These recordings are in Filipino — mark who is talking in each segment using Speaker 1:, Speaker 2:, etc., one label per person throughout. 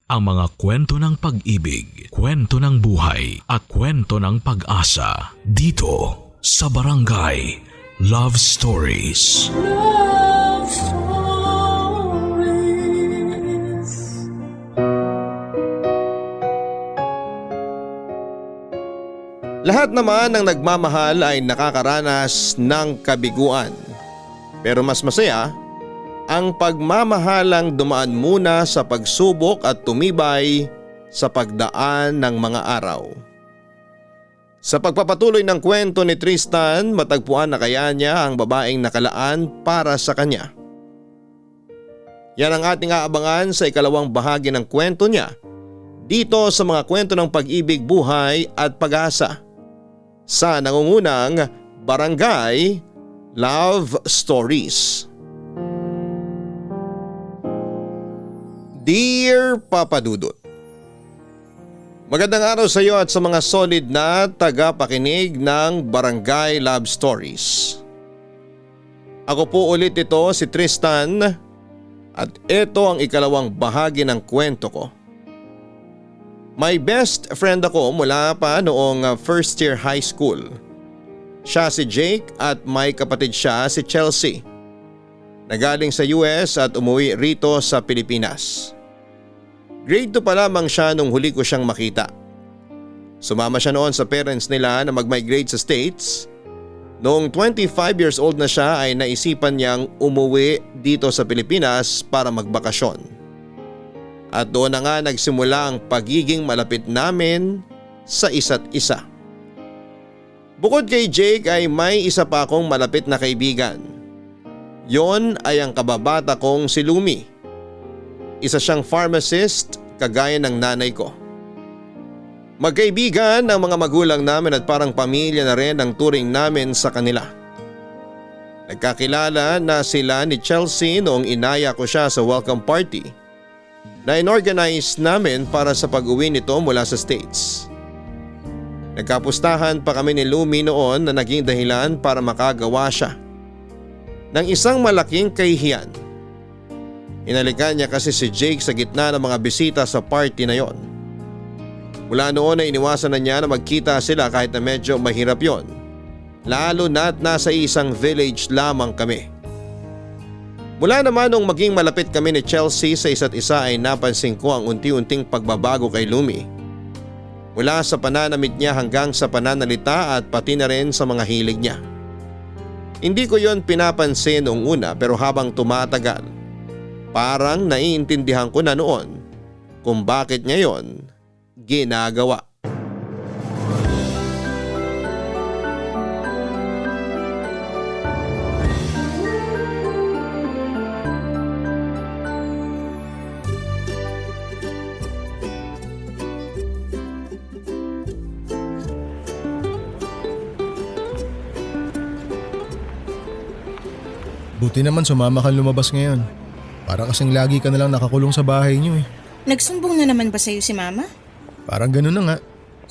Speaker 1: ang mga kwento ng pag-ibig, kwento ng buhay at kwento ng pag-asa dito sa Barangay Love Stories.
Speaker 2: Love Stories.
Speaker 3: Lahat naman ng nagmamahal ay nakakaranas ng kabiguan. Pero mas masaya ang pagmamahalang dumaan muna sa pagsubok at tumibay sa pagdaan ng mga araw. Sa pagpapatuloy ng kwento ni Tristan, matagpuan na kaya niya ang babaeng nakalaan para sa kanya. Yan ang ating aabangan sa ikalawang bahagi ng kwento niya dito sa mga kwento ng pag-ibig, buhay at pag-asa sa nangungunang Barangay Love Stories. Dear Papa Dudut, magandang araw sa iyo at sa mga solid na tagapakinig ng Barangay Love Stories. Ako po ulit ito si Tristan at ito ang ikalawang bahagi ng kwento ko. May best friend ako mula pa noong first year high school. Siya si Jake at may kapatid siya si Chelsea. Nagaling sa US at umuwi rito sa Pilipinas. Grade 2 pa lamang siya nung huli ko siyang makita. Sumama siya noon sa parents nila na mag-migrate sa States. Noong 25 years old na siya ay naisipan niyang umuwi dito sa Pilipinas para magbakasyon. At doon na nga nagsimula ang pagiging malapit namin sa isa't isa. Bukod kay Jake ay may isa pa akong malapit na kaibigan. Yon ay ang kababata kong si Lumi. Isa siyang pharmacist kagaya ng nanay ko. Magkaibigan ang mga magulang namin at parang pamilya na rin ang turing namin sa kanila. Nagkakilala na sila ni Chelsea noong inaya ko siya sa welcome party na inorganize namin para sa pag-uwi nito mula sa States. Nagkapustahan pa kami ni Lumi noon na naging dahilan para makagawa siya ng isang malaking kahihiyan. Inalikan niya kasi si Jake sa gitna ng mga bisita sa party na yon. Mula noon ay iniwasan na niya na magkita sila kahit na medyo mahirap yon, lalo na't nasa isang village lamang kami. Mula naman nung maging malapit kami ni Chelsea sa isa't isa ay napansin ko ang unti-unting pagbabago kay Lumi. Mula sa pananamit niya hanggang sa pananalita at pati na rin sa mga hilig niya. Hindi ko yon pinapansin noong una pero habang tumatagal, parang naiintindihan ko na noon kung bakit niya yon ginagawa.
Speaker 4: Buti naman sumama kang lumabas ngayon. Para kasing lagi ka nalang nakakulong sa bahay niyo eh.
Speaker 5: Nagsumbong na naman ba sa'yo si Mama?
Speaker 4: Parang ganun na nga.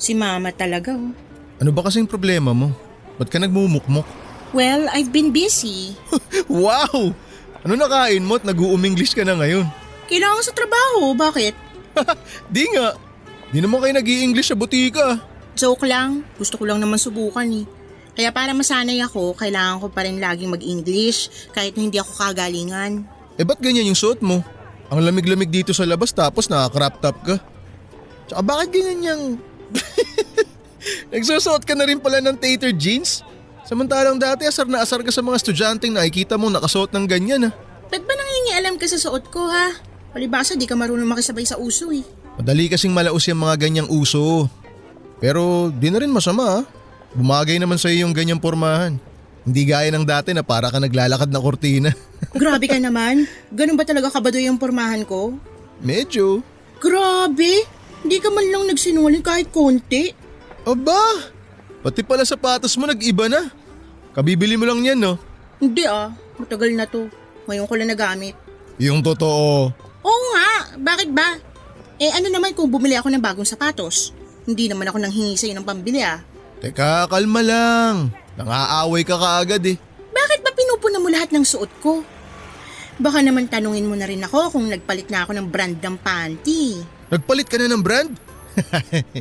Speaker 5: Si Mama talaga oh.
Speaker 4: Ano ba kasing problema mo? Ba't ka nagmumukmok?
Speaker 5: Well, I've been busy.
Speaker 4: Wow! Ano nakain mo at nag-uuminglish ka na ngayon?
Speaker 5: Kailangan sa trabaho, bakit?
Speaker 4: Di nga. Di naman kayo nag-i-English sa butika.
Speaker 5: Joke lang, gusto ko lang naman subukan eh. Kaya para masanay ako, kailangan ko pa rin laging mag-English kahit na hindi ako kagalingan.
Speaker 4: Eh ba't ganyan yung suot mo? Ang lamig-lamig dito sa labas tapos naka-crop top ka. Tsaka bakit ganyan yung… Nagsusuot ka na rin pala ng tater jeans? Samantalang dati asar na asar ka sa mga estudyanteng nakikita mo nakasuot ng ganyan
Speaker 5: Ba't ba nangingialam ka sa suot ko ha? Palibasa di ka marunong makisabay sa uso eh.
Speaker 4: Madali kasing malaos yung mga ganyang uso. Pero di na rin masama Bumagay naman sa iyo yung ganyang pormahan. Hindi gaya ng dati na para ka naglalakad na kortina.
Speaker 5: Grabe ka naman. Ganun ba talaga kabadoy yung pormahan ko?
Speaker 4: Medyo.
Speaker 5: Grabe! Hindi ka man lang nagsinungaling kahit konti.
Speaker 4: Aba! Pati pala sapatos mo nag-iba na. Kabibili mo lang yan no?
Speaker 5: Hindi matagal na to. Ngayon ko lang nagamit.
Speaker 4: Yung totoo.
Speaker 5: Oo nga, bakit ba? Ano naman kung bumili ako ng bagong sapatos? Hindi naman ako nanghingi sa'yo ng pambili
Speaker 4: Teka, kalma lang. Nangaaway ka kaagad
Speaker 5: Bakit ba pinupuna mo lahat ng suot ko? Baka naman tanungin mo na rin ako kung nagpalit na ako ng brand ng panty.
Speaker 4: Nagpalit ka na ng brand?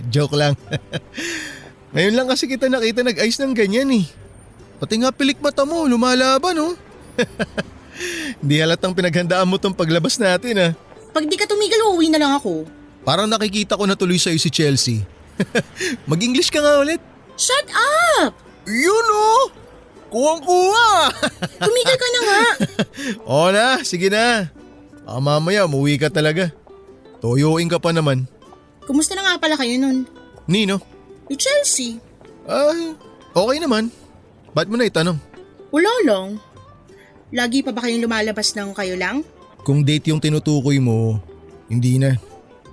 Speaker 4: Joke lang. Ngayon lang kasi kita nakita nag-ayos ng ganyan eh. Pati nga pilik mata mo, lumalaban oh. Hindi halatang pinaghandaan mo tong paglabas natin ah.
Speaker 5: Pag di ka tumigil, uuwi na lang ako.
Speaker 4: Parang nakikita ko na tuloy sa'yo si Chelsea. Mag-English ka nga ulit.
Speaker 5: Shut up!
Speaker 4: Yun oh! Kuwang-kuwa!
Speaker 5: Tumigil ka na nga.
Speaker 4: Oo na, sige na. Mamaya umuwi ka talaga. Toyoin ka pa naman.
Speaker 5: Kumusta na nga pala kayo nun?
Speaker 4: Nino?
Speaker 5: Ni Chelsea?
Speaker 4: Okay naman. Ba't mo na itanong?
Speaker 5: Wala lang. Lagi pa ba kayong lumalabas ng kayo lang?
Speaker 4: Kung date yung tinutukoy mo, hindi na.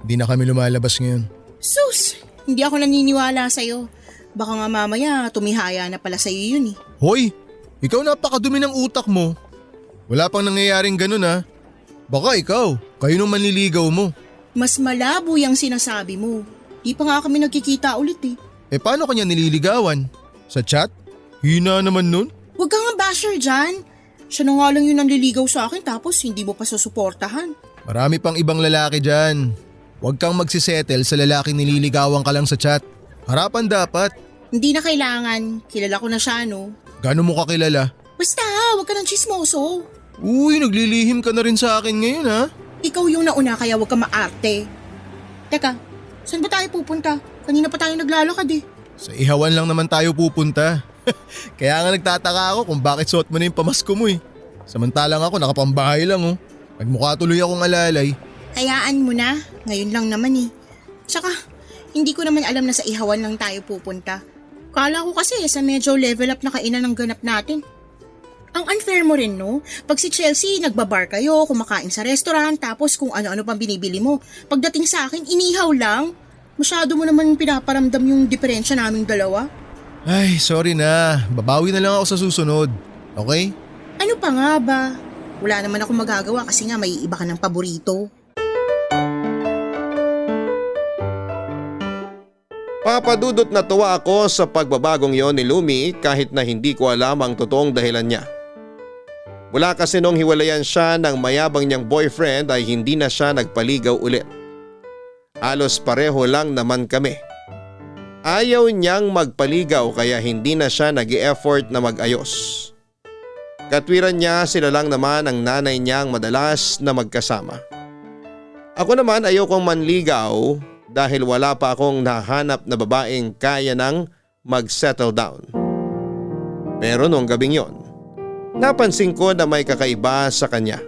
Speaker 4: Hindi na kami lumalabas ngayon.
Speaker 5: Sus! Hindi ako naniniwala sa'yo. Baka nga mamaya tumihaya na pala sa'yo yun eh.
Speaker 4: Hoy! Ikaw napakadumi ng utak mo. Wala pang nangyayaring ganun ha. Baka ikaw, kayo nung manliligaw mo.
Speaker 5: Mas malabo yung sinasabi mo. Di pa nga kami nagkikita ulit eh.
Speaker 4: Paano kanya nililigawan? Sa chat? Hina naman nun?
Speaker 5: Huwag ka nga basher dyan. Siya na nga lang yung nanliligaw sa akin tapos hindi mo pa susuportahan.
Speaker 4: Marami pang ibang lalaki dyan. Huwag kang magsisettle sa lalaking nililigawan ka lang sa chat. Harapan dapat.
Speaker 5: Hindi na kailangan. Kilala ko na siya no.
Speaker 4: Gano'n mo kakilala?
Speaker 5: Basta, huwag ka ng chismoso.
Speaker 4: Uy, naglilihim ka na rin sa akin ngayon ha.
Speaker 5: Ikaw yung nauna kaya huwag ka maarte. Teka, saan ba tayo pupunta? Kanina pa tayo naglalakad eh.
Speaker 4: Sa ihawan lang naman tayo pupunta. Kaya nga nagtataka ako kung bakit suot mo na yung pamasko mo eh. Samantalang ako nakapambahay lang oh. Nagmukha tuloy akong alalay.
Speaker 5: Hayaan mo na, ngayon lang naman eh. Tsaka, hindi ko naman alam na sa ihawan lang tayo pupunta. Kala ko kasi sa medyo level up na kainan ng ganap natin. Ang unfair mo rin no? Pag si Chelsea, nagbabar kayo, kumakain sa restaurant, tapos kung ano-ano pang binibili mo. Pagdating sa akin, inihaw lang. Masyado mo naman pinaparamdam yung diferensya naming dalawa.
Speaker 4: Ay, sorry na. Babawi na lang ako sa susunod. Okay?
Speaker 5: Ano pa nga ba? Wala naman ako magagawa kasi nga may iba ka ng paborito.
Speaker 3: Papadudot na tuwa ako sa pagbabagong yon ni Lumi kahit na hindi ko alam ang totoong dahilan niya. Mula kasi nung hiwalayan siya ng mayabang niyang boyfriend ay hindi na siya nagpaligaw ulit. Halos pareho lang naman kami. Ayaw niyang magpaligaw kaya hindi na siya nag-e-effort na mag-ayos. Katwiran niya sila lang naman ang nanay niyang madalas na magkasama. Ako naman ayaw kong manligaw dahil wala pa akong nahanap na babaeng kaya nang mag-settle down. Pero noong gabing yon, napansin ko na may kakaiba sa kanya.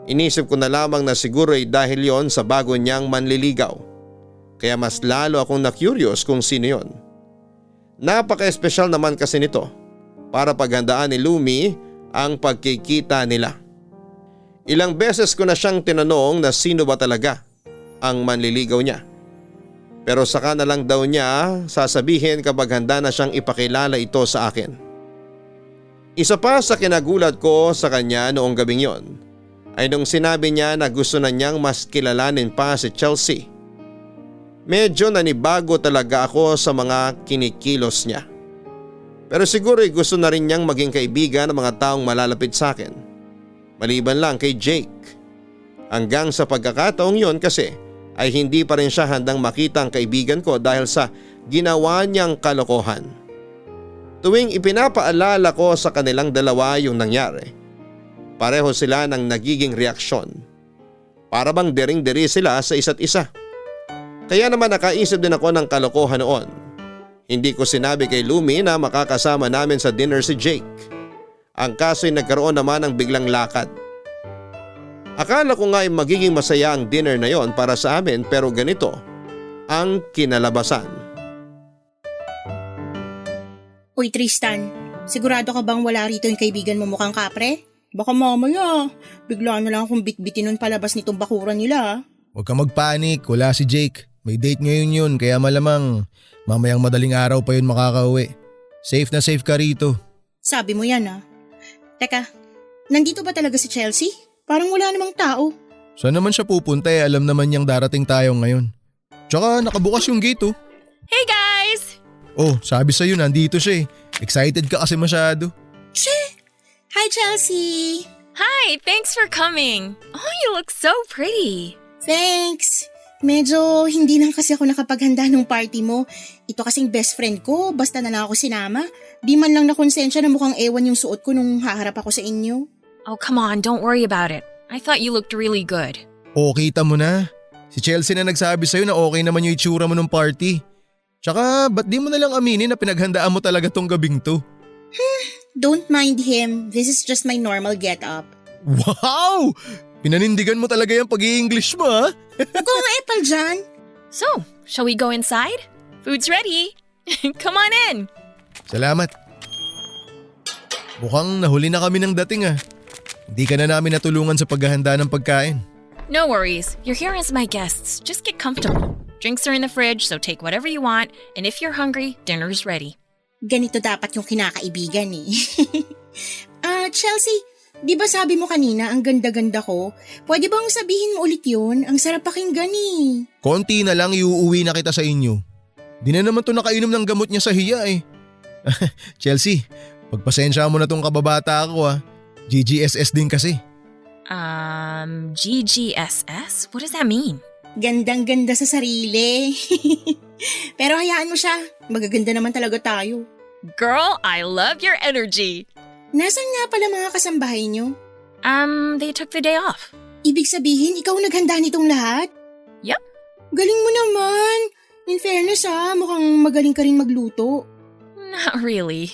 Speaker 3: Inisip ko na lamang na siguro ay dahil yon sa bago niyang manliligaw. Kaya mas lalo akong na-curious kung sino yon. Napaka-espesyal naman kasi nito para paghandaan ni Lumi ang pagkikita nila. Ilang beses ko na siyang tinanong na sino ba talaga ang manliligaw niya. Pero saka na lang daw niya sasabihin kapag handa na siyang ipakilala ito sa akin. Isa pa sa kinagulat ko sa kanya noong gabing yon ay nung sinabi niya na gusto na niyang mas kilalanin pa si Chelsea. Medyo nanibago talaga ako sa mga kinikilos niya. Pero siguro gusto na rin niyang maging kaibigan ng mga taong malalapit sa akin. Maliban lang kay Jake. Hanggang sa pagkakataong yon kasi ay hindi pa rin siya handang makita ang kaibigan ko dahil sa ginawa niyang kalokohan. Tuwing ipinapaalala ko sa kanilang dalawa yung nangyari, pareho sila ng nagiging reaksyon. Para bang dering-deri sila sa isa't isa. Kaya naman nakaisip din ako ng kalokohan noon. Hindi ko sinabi kay Lumi na makakasama namin sa dinner si Jake. Ang kaso'y nagkaroon naman ng biglang lakad. Akala ko nga ay magiging masaya ang dinner na yon para sa amin pero ganito ang kinalabasan.
Speaker 5: Uy Tristan, sigurado ka bang wala rito yung kaibigan mo mukhang kapre? Baka mamaya, bigla na lang akong bitbitin nun palabas nitong bakuran nila.
Speaker 4: Huwag kang magpanik, wala si Jake. May date ngayon yun kaya malamang mamayang madaling araw pa yun makakauwi. Safe na safe ka rito.
Speaker 5: Sabi mo yan ah. Teka, nandito ba talaga si Chelsea? Parang wala namang tao.
Speaker 4: Saan naman siya pupunta alam naman niyang darating tayo ngayon. Tsaka nakabukas yung gate oh.
Speaker 6: Hey guys!
Speaker 4: Oh, sabi sa'yo nandito siya eh. Excited ka kasi masyado.
Speaker 5: Che! Hi Chelsea!
Speaker 6: Hi, thanks for coming. Oh, you look so pretty.
Speaker 5: Thanks! Medyo hindi lang kasi ako nakapaghanda nung party mo. Ito kasing best friend ko, basta na lang ako sinama. Di man lang nakonsensya na mukhang ewan yung suot ko nung haharap ako sa inyo.
Speaker 6: Oh, come on, don't worry about it. I thought you looked really good.
Speaker 4: O kita mo na. Si Chelsea na nagsabi sa'yo na okay naman yung itsura mo nung party. Tsaka ba't di mo na lang aminin na pinaghandaan mo talaga tong gabing to?
Speaker 5: Don't mind him, this is just my normal get-up.
Speaker 4: Wow! Pinanindigan mo talaga yung pag-i-English mo ha?
Speaker 5: Huwag kang epal dyan.
Speaker 6: So, shall we go inside? Food's ready. Come on in.
Speaker 4: Salamat. Mukhang nahuli na kami ng dating ah. Hindi ka na namin natulungan sa paghahanda ng pagkain.
Speaker 6: No worries. You're here as my guests. Just get comfortable. Drinks are in the fridge, so take whatever you want. And if you're hungry, dinner's ready.
Speaker 5: Ganito dapat yung kinakaibigan eh. Chelsea, di ba sabi mo kanina ang ganda-ganda ko? Pwede bang sabihin mo ulit yun? Ang sarap pakinggan eh.
Speaker 4: Konti na lang iuuwi na kita sa inyo. Di na naman to nakainom ng gamot niya sa hiya eh. Chelsea, pagpasensya mo na tong kababata ako ah. GGSS din kasi.
Speaker 6: GGSS? What does that mean?
Speaker 5: Gandang-ganda sa sarili. Pero hayaan mo siya, magaganda naman talaga tayo.
Speaker 6: Girl, I love your energy.
Speaker 5: Nasaan nga pala mga kasambahay niyo?
Speaker 6: They took the day off.
Speaker 5: Ibig sabihin, ikaw naghanda nitong lahat?
Speaker 6: Yep.
Speaker 5: Galing mo naman. In fairness mukhang magaling ka rin magluto.
Speaker 6: Not really.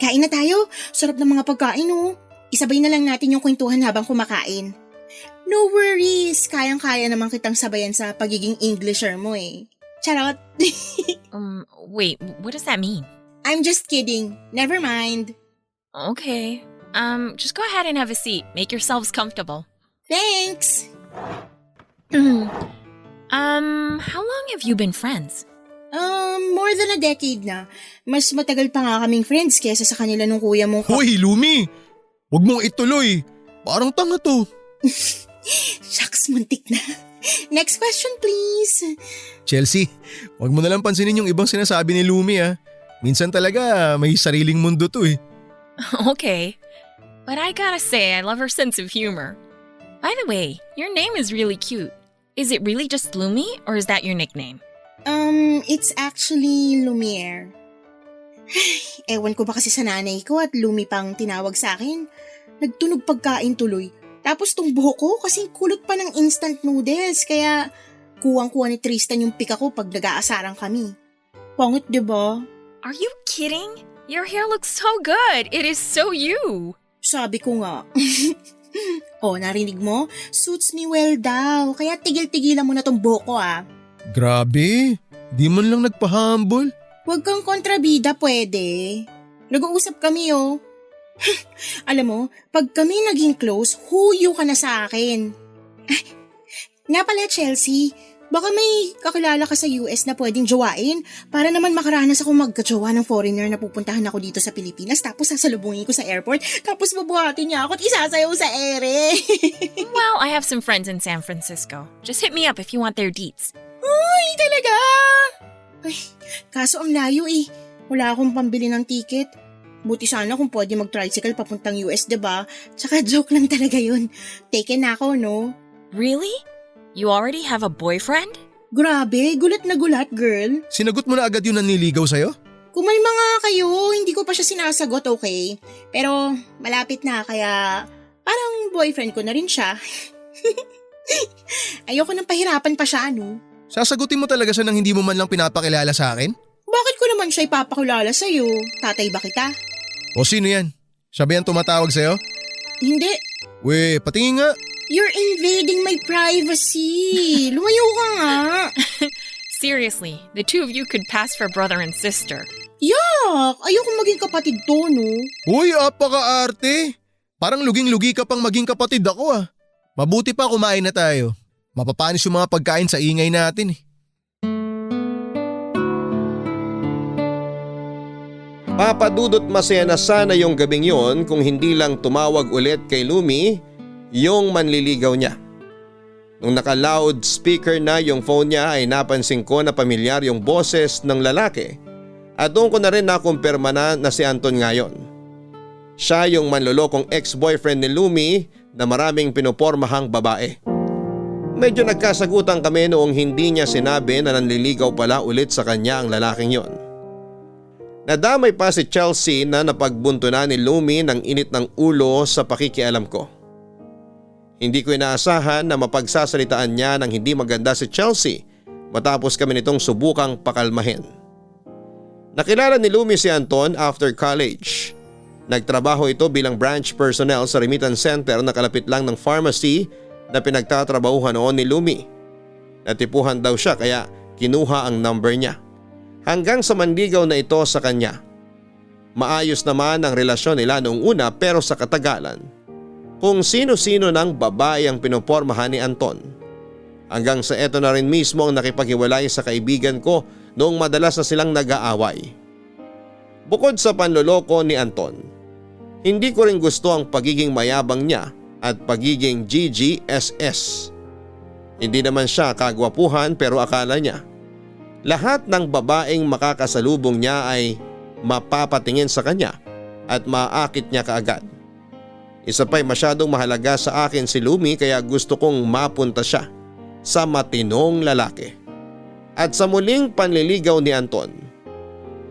Speaker 5: Kain na tayo. Sarap ng mga pagkain oh. Isabay na lang natin yung kwentuhan habang kumakain. No worries, kayang-kaya naman kitang sabayan sa pagiging Englisher mo eh. Charot.
Speaker 6: Wait, what does that mean?
Speaker 5: I'm just kidding. Never mind.
Speaker 6: Okay. Just go ahead and have a seat. Make yourselves comfortable.
Speaker 5: Thanks.
Speaker 6: How long have you been friends?
Speaker 5: More than a decade na. Mas matagal pa nga kaming friends kesa sa kanila nung kuya mo.
Speaker 4: Hoy, Lumi! Huwag mong ituloy. Parang tanga to.
Speaker 5: Shucks, muntik na. Next question please.
Speaker 4: Chelsea, huwag mo na lang pansinin yung ibang sinasabi ni Lumi ah. Minsan talaga may sariling mundo to eh.
Speaker 6: Okay. But I gotta say, I love her sense of humor. By the way, your name is really cute. Is it really just Lumi or is that your nickname?
Speaker 5: It's actually Lumiere. Ewan ko ba kasi sa nanay ko at Lumi pang tinawag sa akin. Nagtunog pagkain tuloy. Tapos tong buhok ko kasing kulot pa ng instant noodles kaya kuwang-kuha ni Tristan yung pika ko pag nag-aasarang kami. Pangit diba?
Speaker 6: Are you kidding? Your hair looks so good. It is so you.
Speaker 5: Sabi ko nga. Oh, narinig mo? Suits me well daw. Kaya tigil-tigilan mo na tong buhok ko ah.
Speaker 4: Grabe, di man lang nagpa-humble.
Speaker 5: Huwag kang kontrabida pwede. Nag-uusap kami oh. Alam mo, pag kami naging close, huyo ka na sa akin. Nga pala Chelsea, baka may kakilala ka sa US na pwedeng jowain para naman makaranas ako magkajowa ng foreigner na pupuntahan ako dito sa Pilipinas tapos sasalubungin ko sa airport tapos mabuhatin niya ako at isasayaw sa ere.
Speaker 6: Well, I have some friends in San Francisco. Just hit me up if you want their deets.
Speaker 5: Ay, talaga? Ay, kaso ang layo eh. Wala akong pambili ng ticket. Buti sana kung pwede mag-tricycle papuntang US, diba? Tsaka joke lang talaga yun. Taken na ako, no?
Speaker 6: Really? You already have a boyfriend?
Speaker 5: Grabe, gulat na gulat, girl.
Speaker 4: Sinagot mo na agad yun ang niligaw sa'yo?
Speaker 5: Kumalma nga kayo, hindi ko pa siya sinasagot, okay? Pero malapit na, kaya parang boyfriend ko na rin siya. Ayoko nang pahirapan pa siya, no?
Speaker 4: Sasagutin mo talaga siya nang hindi mo man lang pinapakilala sa akin?
Speaker 5: Bakit ko naman siya ipapakilala sa'yo? Tatay ba kita?
Speaker 4: O sino yan? Siya ba yan tumatawag sa'yo?
Speaker 5: Hindi.
Speaker 4: We, patingin nga.
Speaker 5: You're invading my privacy. Lumayo ka nga.
Speaker 6: Seriously, the two of you could pass for brother and sister.
Speaker 5: Yak! Ayoko maging kapatid to, no?
Speaker 4: Uy, apaka-arte. Parang luging-lugi ka pang maging kapatid ako ah. Mabuti pa kumain na tayo. Mapapanis yung mga pagkain sa ingay natin eh.
Speaker 3: Papadudot masaya na sana yung gabing yon kung hindi lang tumawag ulit kay Lumi yung manliligaw niya. Nung naka-loudspeaker na yung phone niya ay napansin ko na pamilyar yung boses ng lalaki at doon ko na rin nakumpirma na si Anton ngayon. Siya yung manlolokong ex-boyfriend ni Lumi na maraming pinupormahang babae. Medyo nagkasagutan kami noong hindi niya sinabi na nanliligaw pala ulit sa kanya ang lalaking yon. Nadamay pa si Chelsea na napagbuntunan ni Lumi ng init ng ulo sa pakikialam ko. Hindi ko inaasahan na mapagsasalitaan niya ng hindi maganda si Chelsea matapos kami nitong subukang pakalmahin. Nakilala ni Lumi si Anton after college. Nagtrabaho ito bilang branch personnel sa remittance center na kalapit lang ng pharmacy na pinagtatrabahuhan noon ni Lumi. Natipuhan daw siya kaya kinuha ang number niya. Hanggang sa manligaw na ito sa kanya. Maayos naman ang relasyon nila noong una pero sa katagalan, kung sino-sino ng babae ang pinopormahan ni Anton. Hanggang sa eto na rin mismo ang nakipaghiwalay sa kaibigan ko noong madalas na silang nag-aaway. Bukod sa panloloko ni Anton, hindi ko rin gusto ang pagiging mayabang niya at pagiging GGSS. Hindi naman siya kagwapuhan pero akala niya lahat ng babaeng makakasalubong niya ay mapapatingin sa kanya at maakit niya kaagad. Isa pa'y masyadong mahalaga sa akin si Lumi kaya gusto kong mapunta siya sa matinong lalaki. At sa muling panliligaw ni Anton,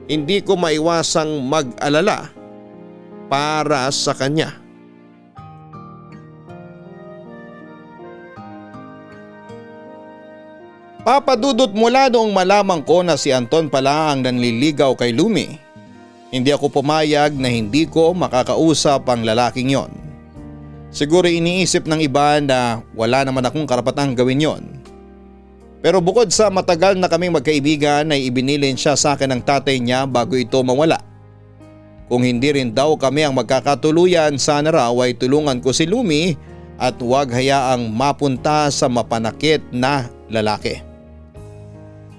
Speaker 3: hindi ko maiwasang mag-alala para sa kanya. Papadudot mula noong malaman ko na si Anton pala ang nanliligaw kay Lumi. Hindi ako pumayag na hindi ko makakausap ang lalaking yon. Siguro iniisip ng iba na wala naman akong karapatang gawin yon. Pero bukod sa matagal na kaming magkaibigan ay ibinilin siya sa akin ng tatay niya bago ito mawala. Kung hindi rin daw kami ang magkakatuluyan, sana raw ay tulungan ko si Lumi at huwag hayaang mapunta sa mapanakit na lalaki.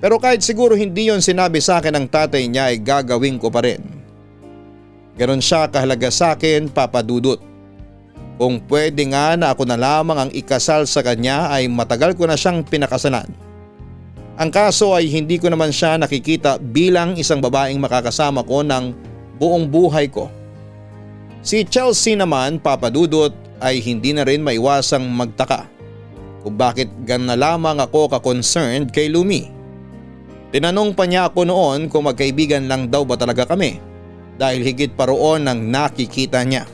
Speaker 3: Pero kahit siguro hindi yon sinabi sa akin ng tatay niya ay gagawin ko pa rin. Ganon siya kahalaga sa akin, Papa Dudut. Kung pwede nga na ako na lamang ang ikasal sa kanya ay matagal ko na siyang pinakasalan. Ang kaso ay hindi ko naman siya nakikita bilang isang babaeng makakasama ko ng buong buhay ko. Si Chelsea naman, Papa Dudut, ay hindi na rin maiwasang magtaka kung bakit gan na lamang ako ka-concerned kay Lumi. Tinanong pa niya ako noon kung magkaibigan lang daw ba talaga kami dahil higit pa roon ang nakikita niya.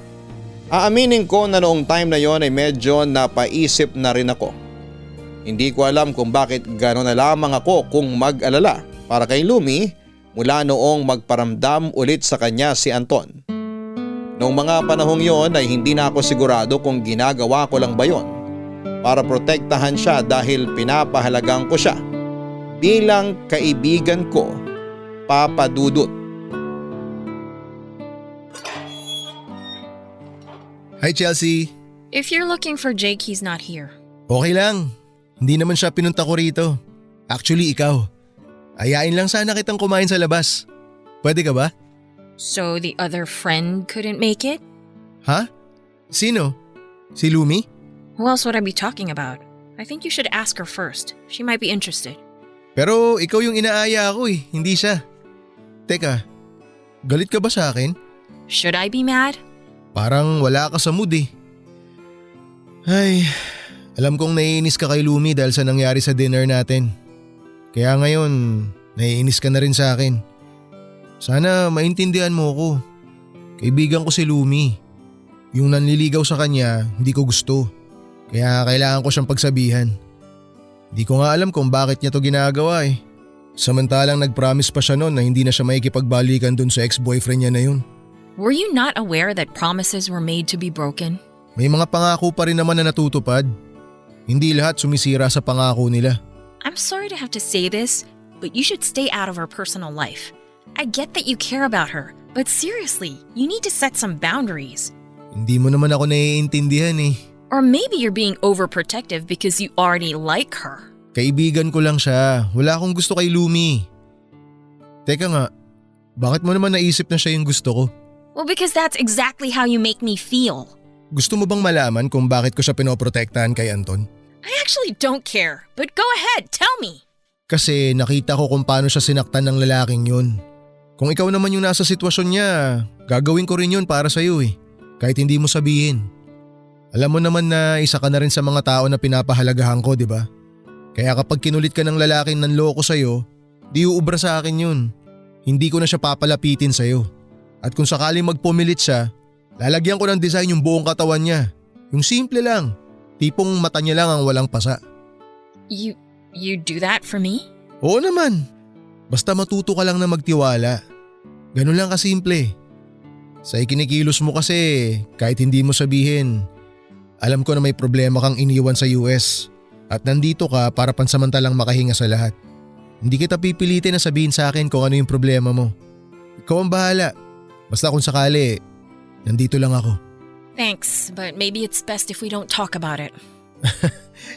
Speaker 3: Aaminin ko na noong time na yon ay medyo napaisip na rin ako. Hindi ko alam kung bakit gano'n na lamang ako kung mag-alala para kay Lumi mula noong magparamdam ulit sa kanya si Anton. Noong mga panahong yon ay hindi na ako sigurado kung ginagawa ko lang ba yon para protektahan siya dahil pinapahalagang ko siya bilang kaibigan ko, Papa Dudut.
Speaker 4: Hi Chelsea.
Speaker 6: If you're looking for Jake, he's not here.
Speaker 4: Okay lang. Hindi naman siya pinunta ko rito. Actually ikaw. Ayain lang sana kitang kumain sa labas. Pwede ka ba?
Speaker 6: So the other friend couldn't make it?
Speaker 4: Ha? Sino? Si Lumi?
Speaker 6: Who else would I be talking about? I think you should ask her first. She might be interested.
Speaker 4: Pero ikaw yung inaaya ako hindi siya. Teka, galit ka ba sa akin?
Speaker 6: Should I be mad?
Speaker 4: Parang wala ka sa mood Ay, alam kong naiinis ka kay Lumi dahil sa nangyari sa dinner natin. Kaya ngayon, naiinis ka na rin sa akin. Sana maintindihan mo ko. Kaibigan ko si Lumi. Yung nanliligaw sa kanya, hindi ko gusto. Kaya kailangan ko siyang pagsabihan. Di ko nga alam kung bakit niya to ginagawa Samantalang nag-promise pa siya noon na hindi na siya makikipagbalikan dun sa ex-boyfriend niya na yun.
Speaker 6: Were you not aware that promises were made to be broken?
Speaker 4: May mga pangako pa rin naman na natutupad. Hindi lahat sumisira sa pangako nila.
Speaker 6: I'm sorry to have to say this, but you should stay out of her personal life. I get that you care about her, but seriously, you need to set some boundaries.
Speaker 4: Hindi mo naman ako naiintindihan
Speaker 6: Or maybe you're being overprotective because you already like her.
Speaker 4: Kaibigan ko lang siya. Wala akong gusto kay Lumi. Teka nga, bakit mo naman naisip na siya yung gusto ko?
Speaker 6: Well, because that's exactly how you make me feel.
Speaker 4: Gusto mo bang malaman kung bakit ko siya pinoprotektahan kay Anton?
Speaker 6: I actually don't care, but go ahead, tell me.
Speaker 4: Kasi nakita ko kung paano siya sinaktan ng lalaking yun. Kung ikaw naman yung nasa sitwasyon niya, gagawin ko rin yun para sa'yo Kahit hindi mo sabihin. Alam mo naman na isa ka na rin sa mga tao na pinapahalagahan ko, di ba? Kaya kapag kinulit ka ng lalaking nanloko sa'yo, di uubra sa akin yun. Hindi ko na siya papalapitin sa'yo. At kung sakaling magpumilit siya, lalagyan ko ng design yung buong katawan niya. Yung simple lang, tipong mata niya lang ang walang pasa.
Speaker 6: You do that for me?
Speaker 4: Oo naman, basta matuto ka lang na magtiwala. Ganun lang kasimple. Sa ikinikilos mo kasi, kahit hindi mo sabihin, alam ko na may problema kang iniwan sa US at nandito ka para pansamantalang makahinga sa lahat. Hindi kita pipilitin na sabihin sa akin kung ano yung problema mo. Ikaw ang bahala. Basta kung sakali, nandito lang ako.
Speaker 6: Thanks, but maybe it's best if we don't talk about it.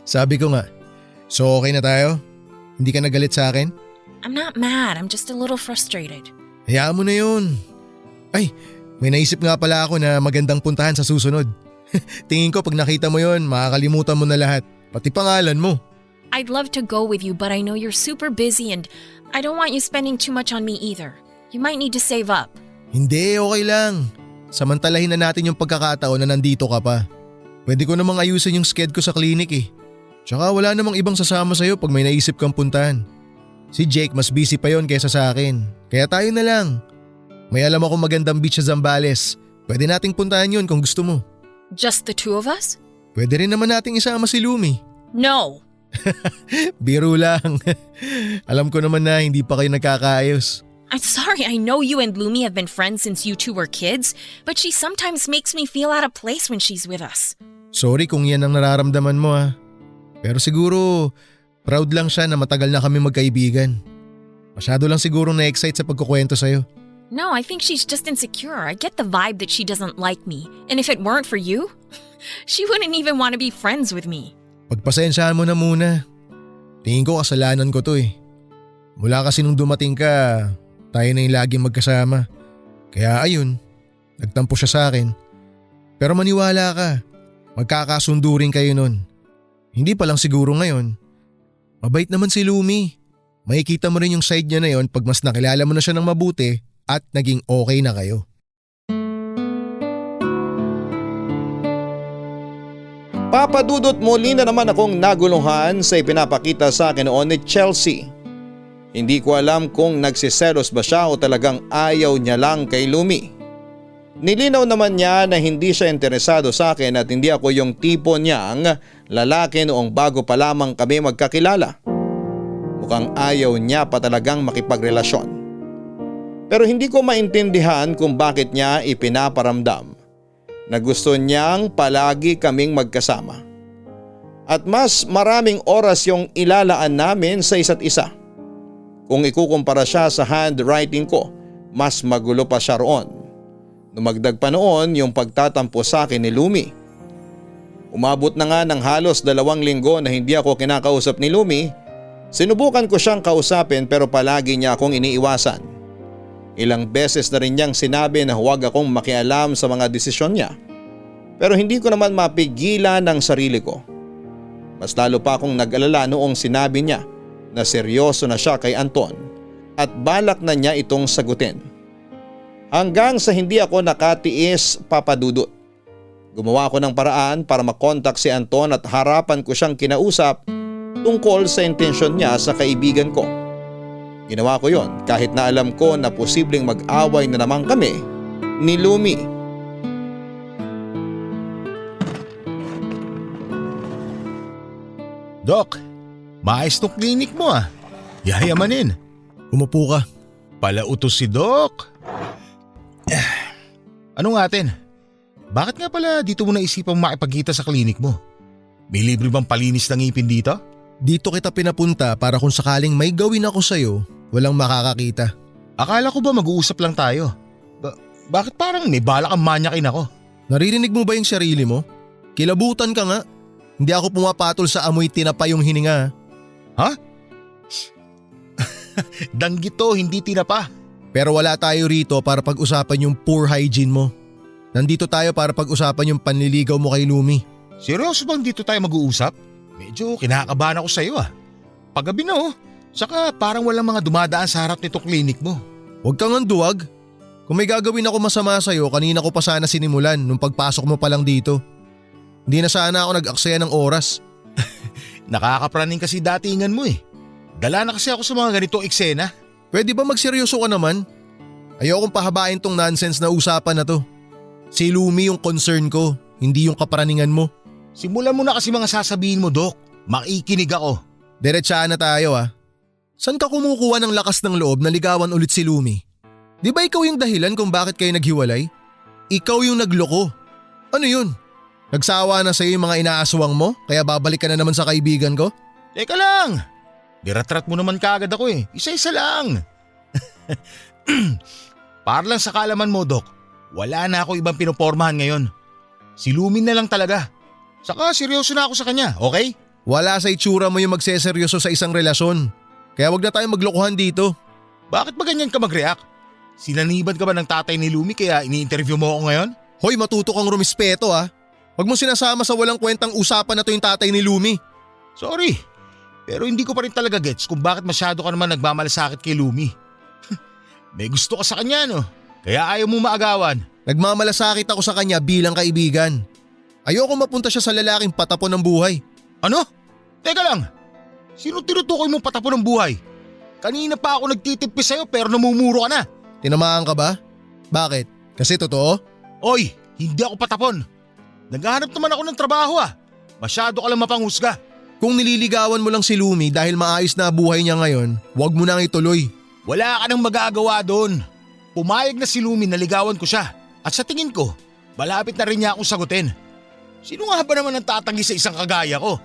Speaker 4: Sabi ko nga, so okay na tayo? Hindi ka nagalit sa akin?
Speaker 6: I'm not mad, I'm just a little frustrated.
Speaker 4: Hayaan mo na yun. Ay, may naisip nga pala ako na magandang puntahan sa susunod. Tingin ko pag nakita mo yun, makakalimutan mo na lahat. Pati pangalan mo.
Speaker 6: I'd love to go with you, but I know you're super busy and I don't want you spending too much on me either. You might need to save up.
Speaker 4: Hindi, okay lang. Samantalahin na natin yung pagkakataon na nandito ka pa. Pwede ko namang ayusin yung sked ko sa clinic eh. Tsaka wala namang ibang sasama sa'yo pag may naisip kang puntahan. Si Jake mas busy pa yon kaysa sa akin. Kaya tayo na lang. May alam akong magandang beach sa Zambales. Pwede nating puntahan yun kung gusto mo.
Speaker 6: Just the two of us?
Speaker 4: Pwede rin naman nating isama si Lumi.
Speaker 6: No!
Speaker 4: Biro lang. Alam ko naman na hindi pa kayo nagkakaayos.
Speaker 6: I'm sorry, I know you and Lumi have been friends since you two were kids, but she sometimes makes me feel out of place when she's with us.
Speaker 4: Sorry kung yan ang nararamdaman mo ha. Pero siguro, proud lang siya na matagal na kami magkaibigan. Masyado lang siguro na-excite sa pagkukwento sa'yo.
Speaker 6: No, I think she's just insecure. I get the vibe that she doesn't like me. And if it weren't for you, she wouldn't even want to be friends with me.
Speaker 4: Pagpasensyahan mo na muna. Tingin ko kasalanan ko to eh. Mula kasi nung dumating ka, tayo na yung laging magkasama. Kaya ayun, nagtampo siya sa akin. Pero maniwala ka, magkakasundo rin kayo nun. Hindi pa lang siguro ngayon. Mabait naman si Lumi. Makikita mo rin yung side niya na yon pag mas nakilala mo na siya ng mabuti at naging okay na kayo.
Speaker 3: Papadudot muli na naman akong naguluhan sa ipinapakita sa akin noon ni Chelsea. Hindi ko alam kung nagsiselos ba siya o talagang ayaw niya lang kay Lumi. Nilinaw naman niya na hindi siya interesado sa akin at hindi ako yung tipo niyang lalaki noong bago pa lamang kami magkakilala. Mukhang ayaw niya pa talagang makipagrelasyon. Pero hindi ko maintindihan kung bakit niya ipinaparamdam na gusto niyang palagi kaming magkasama. At mas maraming oras yung ilalaan namin sa isa't isa. Kung ikukumpara siya sa handwriting ko, mas magulo pa siya roon. Dumagdag pa noon yung pagtatampo sa akin ni Lumi. Umabot na nga ng halos 2 linggo na hindi ako kinakausap ni Lumi. Sinubukan ko siyang kausapin pero palagi niya akong iniiwasan. Ilang beses na rin niyang sinabi na huwag akong makialam sa mga desisyon niya. Pero hindi ko naman mapigilan ang sarili ko. Mas lalo pa akong nag-alala noong sinabi niya na seryoso na siya kay Anton at balak na niya itong sagutin. Hanggang sa hindi ako nakatiis, papadudot. Gumawa ako ng paraan para makontak si Anton at harapan ko siyang kinausap tungkol sa intensyon niya sa kaibigan ko. Ginawa ko yon kahit na alam ko na posibleng mag-away na naman kami ni Lumi.
Speaker 7: Doc, maayos tong klinik mo ah. Yayamanin.
Speaker 4: Umupo ka.
Speaker 7: Palautos si Doc. Ano nga atin? Bakit nga pala dito mo naisipang makipagkita sa klinik mo? May libre bang palinis ng ngipin dito?
Speaker 4: Dito kita pinapunta para kung sakaling may gawin ako sa'yo, walang makakakita.
Speaker 7: Akala ko ba mag-uusap lang tayo? Bakit parang may balak kang manyakin ako?
Speaker 4: Naririnig mo ba yung sarili mo? Kilabutan ka nga. Hindi ako pumapatol sa amoy tinapa yung hininga.
Speaker 7: Ha? Danggito, hindi tinapa.
Speaker 4: Pero wala tayo rito para pag-usapan yung poor hygiene mo. Nandito tayo para pag-usapan yung panliligaw mo kay Lumi.
Speaker 7: Seryoso bang dito tayo mag-uusap? Medyo kinakabahan ako sa iyo ah. Paggabi na oh. Saka parang walang mga dumadaan sa harap nitong klinik mo.
Speaker 4: Huwag kang anduwag. Kung may gagawin ako masama sa'yo, kanina ko pa sana sinimulan nung pagpasok mo pa lang dito. Hindi na sana ako nag-aksaya ng oras.
Speaker 7: Nakakapraning kasi datingan mo eh. Dala na kasi ako sa mga ganitong eksena.
Speaker 4: Pwede ba magseryoso ka naman? Ayokong pahabain tong nonsense na usapan na to. Si Lumi yung concern ko, hindi yung kaparaningan mo.
Speaker 7: Simulan mo na kasi mga sasabihin mo, Dok. Makikinig ako.
Speaker 4: Diretsaan na tayo ah. San ka kumukuha ng lakas ng loob na ligawan ulit si Lumi? Di ba ikaw yung dahilan kung bakit kayo naghiwalay? Ikaw yung nagloko. Ano yun? Nagsawa na sa'yo yung mga inaaswang mo kaya babalik ka na naman sa kaibigan ko?
Speaker 7: Teka lang. Diratrat mo naman kaagad ako eh. Isa-isa lang. Para lang sa kaalaman mo, Dok. Wala na ako ibang pinopormahan ngayon. Si Lumi na lang talaga. Saka seryoso na ako sa kanya, okay?
Speaker 4: Wala sa itsura mo yung magseseryoso sa isang relasyon. Kaya wag na tayong maglokohan dito.
Speaker 7: Bakit ba ganyan ka mag-react? Sinaniban ka ba ng tatay ni Lumi kaya ini-interview mo ako ngayon?
Speaker 4: Hoy, matuto kang rumispeto ah. Wag mo sinasama sa walang kwentang usapan na to yung tatay ni Lumi.
Speaker 7: Sorry, pero hindi ko pa rin talaga gets kung bakit masyado ka naman nagmamalasakit kay Lumi. May gusto ka sa kanya no, kaya ayaw mo maagawan.
Speaker 4: Nagmamalasakit ako sa kanya bilang kaibigan. Ayoko mapunta siya sa lalaking patapon ng buhay.
Speaker 7: Ano? Teka lang, sino tinutukoy mong patapon ng buhay? Kanina pa ako nagtitipis sa'yo pero namumuro ka na.
Speaker 4: Tinamaan ka ba? Bakit? Kasi totoo?
Speaker 7: Oy, hindi ako patapon. Naghahanap naman ako ng trabaho ah. Masyado ka lang mapanghusga.
Speaker 4: Kung nililigawan mo lang si Lumi dahil maayos na buhay niya ngayon, huwag mo nang ituloy.
Speaker 7: Wala ka nang magagawa doon. Pumayag na si Lumi na ligawan ko siya. At sa tingin ko, malapit na rin niya akong sagutin. Sino nga ba naman ang tatanggi sa isang kagaya ko?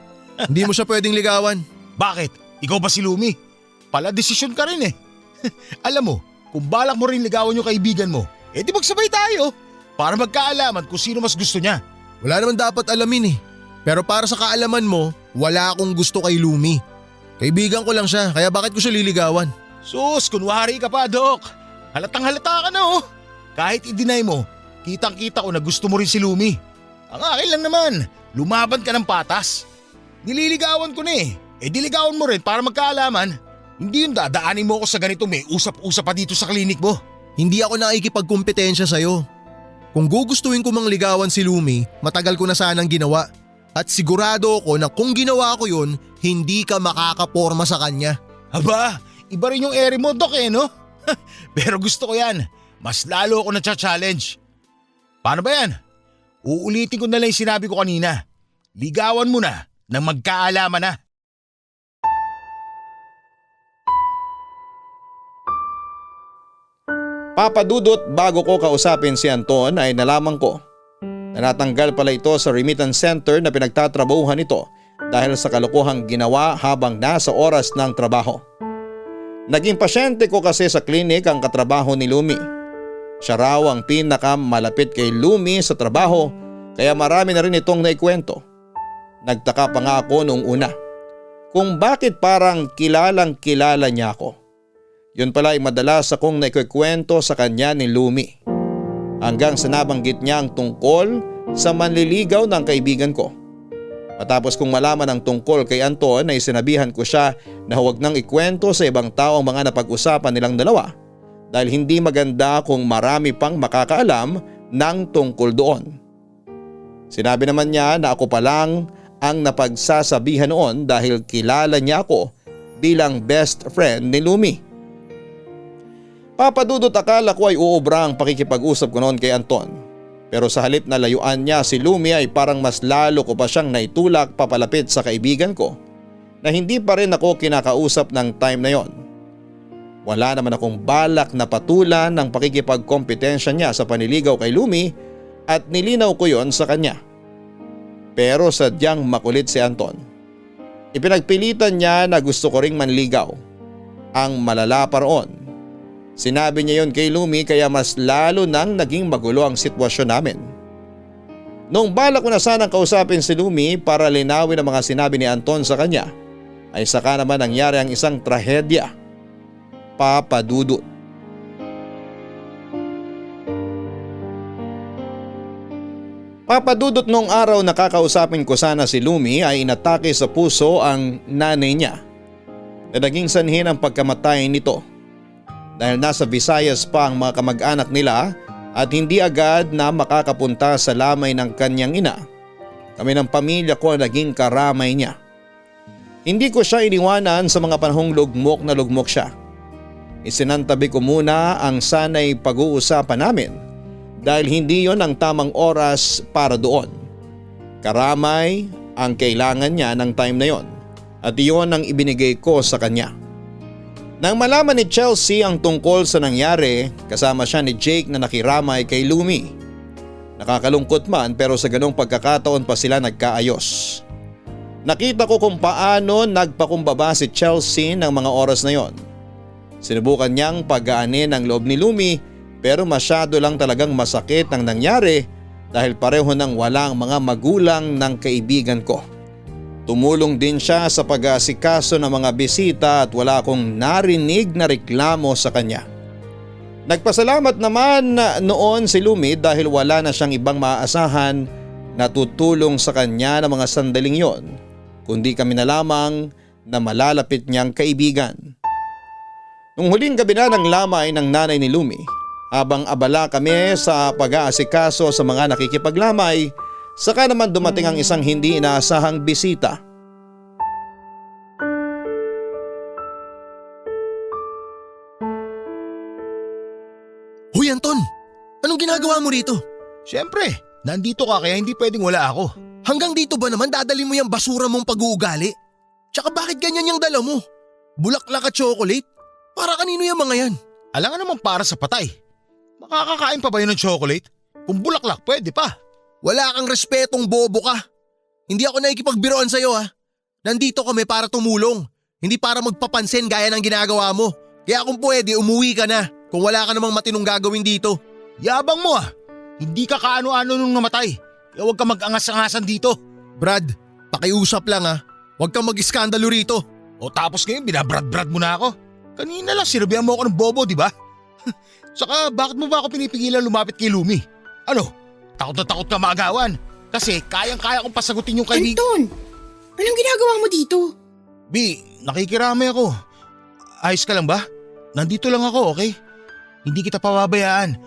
Speaker 4: Hindi mo siya pwedeng ligawan.
Speaker 7: Bakit? Ikaw ba si Lumi? Pala desisyon ka rin eh. Alam mo, kung balak mo rin ligawan yung kaibigan mo, di magsabay tayo. Para magkaalaman kung sino mas gusto niya.
Speaker 4: Wala naman dapat alamin eh. Pero para sa kaalaman mo, wala akong gusto kay Lumi. Kaibigan ko lang siya, kaya bakit ko siya liligawan?
Speaker 7: Sus, kunwari ka pa, Dok. Halatang halata ka na oh. Kahit i-deny mo, kitang-kita ko na gusto mo rin si Lumi. Ang akin lang naman, lumaban ka ng patas. Nililigawan ko na eh. Diligawan mo rin para magkaalaman. Hindi yung dadaanin mo ako sa ganito may usap-usap pa dito sa klinik mo.
Speaker 4: Hindi ako nakikipagkumpetensya sa'yo. Kung gugustuhin ko mang ligawan si Lumi, matagal ko na sanang ginawa. At sigurado ako na kung ginawa ko yun, hindi ka makakaporma sa kanya.
Speaker 7: Aba, iba rin yung ere mo, Dok eh, no? Pero gusto ko yan. Mas lalo ako na-challenge. Paano ba yan? Uulitin ko na lang yung sinabi ko kanina. Ligawan mo na nang magkaalaman na.
Speaker 3: Papadudot, bago ko kausapin si Anton ay nalaman ko na natanggal pala ito sa remittance center na pinagtatrabahuhan nito dahil sa kalokohang ginawa habang nasa oras ng trabaho. Naging pasyente ko kasi sa klinik ang katrabaho ni Lumi. Siya raw ang pinakamalapit kay Lumi sa trabaho kaya marami na rin itong naikwento. Nagtaka pa nga ako noong una kung bakit parang kilalang kilala niya ako. Yun pala ay madalas akong naikikwento sa kanya ni Lumi. Hanggang sa nabanggit niya ang tungkol sa manliligaw ng kaibigan ko. Matapos kong malaman ang tungkol kay Anton ay sinabihan ko siya na huwag nang ikwento sa ibang tao ang mga napag-usapan nilang dalawa dahil hindi maganda kung marami pang makakaalam ng tungkol doon. Sinabi naman niya na ako pa lang ang napagsasabihan noon dahil kilala niya ako bilang best friend ni Lumi. Papadudot, akala ko ay uubra ang pakikipag-usap ko noon kay Anton. Pero sa halip na layuan niya si Lumi ay parang mas lalo ko pa siyang naitulak papalapit sa kaibigan ko na hindi pa rin ako kinakausap ng time na yon. Wala naman akong balak na patulan ng pakikipagkompetensya niya sa paniligaw kay Lumi at nilinaw ko yon sa kanya. Pero sadyang makulit si Anton. Ipinagpilitan niya na gusto ko ring manligaw. Ang malala pa roon, sinabi niya yon kay Lumi kaya mas lalo nang naging magulo ang sitwasyon namin. Noong balak ko na sanang kausapin si Lumi para linawin ang mga sinabi ni Anton sa kanya, ay saka naman nangyari ang isang trahedya. Papadudot. Papadudot, noong araw na kakausapin ko sana si Lumi ay inatake sa puso ang nanay niya na naging sanhi ng pagkamatay nito. Dahil nasa Visayas pa ang mga kamag-anak nila at hindi agad na makakapunta sa lamay ng kanyang ina, Kami ng pamilya ko ang naging karamay niya. Hindi ko siya iniwanan sa mga panahong lugmok na lugmok siya. Isinantabi ko muna ang sanay pag-uusapan namin dahil hindi yon ang tamang oras para doon. Karamay ang kailangan niya ng time na yon at iyon ang ibinigay ko sa kanya. Nang malaman ni Chelsea ang tungkol sa nangyari, kasama siya ni Jake na nakiramay kay Lumi. Nakakalungkot man pero sa ganong pagkakataon pa sila nagkaayos. Nakita ko kung paano nagpakumbaba si Chelsea ng mga oras na yon. Sinubukan niyang pagaanin ang loob ni Lumi pero masyado lang talagang masakit ang nangyari dahil pareho nang walang mga magulang ng kaibigan ko. Tumulong din siya sa pag-aasikaso ng mga bisita at wala akong narinig na reklamo sa kanya. Nagpasalamat naman noon si Lumi dahil wala na siyang ibang maaasahan na tutulong sa kanya ng mga sandaling yon, kundi kami na lamang na malalapit niyang kaibigan. Nung huling gabi na ng lamay ng nanay ni Lumi, habang abala kami sa pag-aasikaso sa mga nakikipaglamay, saka naman dumating ang isang hindi inaasahang bisita.
Speaker 4: Hoy Anton, anong ginagawa mo rito?
Speaker 7: Siyempre, nandito ka kaya hindi pwedeng wala ako.
Speaker 4: Hanggang dito ba naman dadali mo yung basura mong pag-uugali? Tsaka bakit ganyan yung dala mo? Bulaklak at chocolate? Para kanino yung mga yan?
Speaker 7: Alam nga naman para sa patay. Makakakain pa ba yun ng chocolate? Kung bulaklak, pwede pa.
Speaker 4: Wala kang respetong bobo ka. Hindi ako nakikipagbiroan sa'yo ha. Nandito kami para tumulong, hindi para magpapansin gaya ng ginagawa mo. Kaya kung pwede, umuwi ka na kung wala ka namang matinong gagawin dito.
Speaker 7: Yabang mo ah. Hindi ka kaano-ano nung namatay. Kaya huwag ka mag-angas-angasan dito.
Speaker 4: Brad, pakiusap lang ha. Huwag kang mag-iskandalo rito.
Speaker 7: O tapos ngayon binabrad-brad mo na ako. Kanina lang sinabihan mo ako ng bobo, di ba? Saka bakit mo ba ako pinipigilan lumapit kay Lumi? Ano? Takot na takot ka maagawan. Kasi kayang-kaya kong pasagutin yung kaibigan.
Speaker 5: Anton, anong ginagawa mo dito?
Speaker 7: B, nakikiramay ako. Ayos ka lang ba? Nandito lang ako, okay? Hindi kita pababayaan.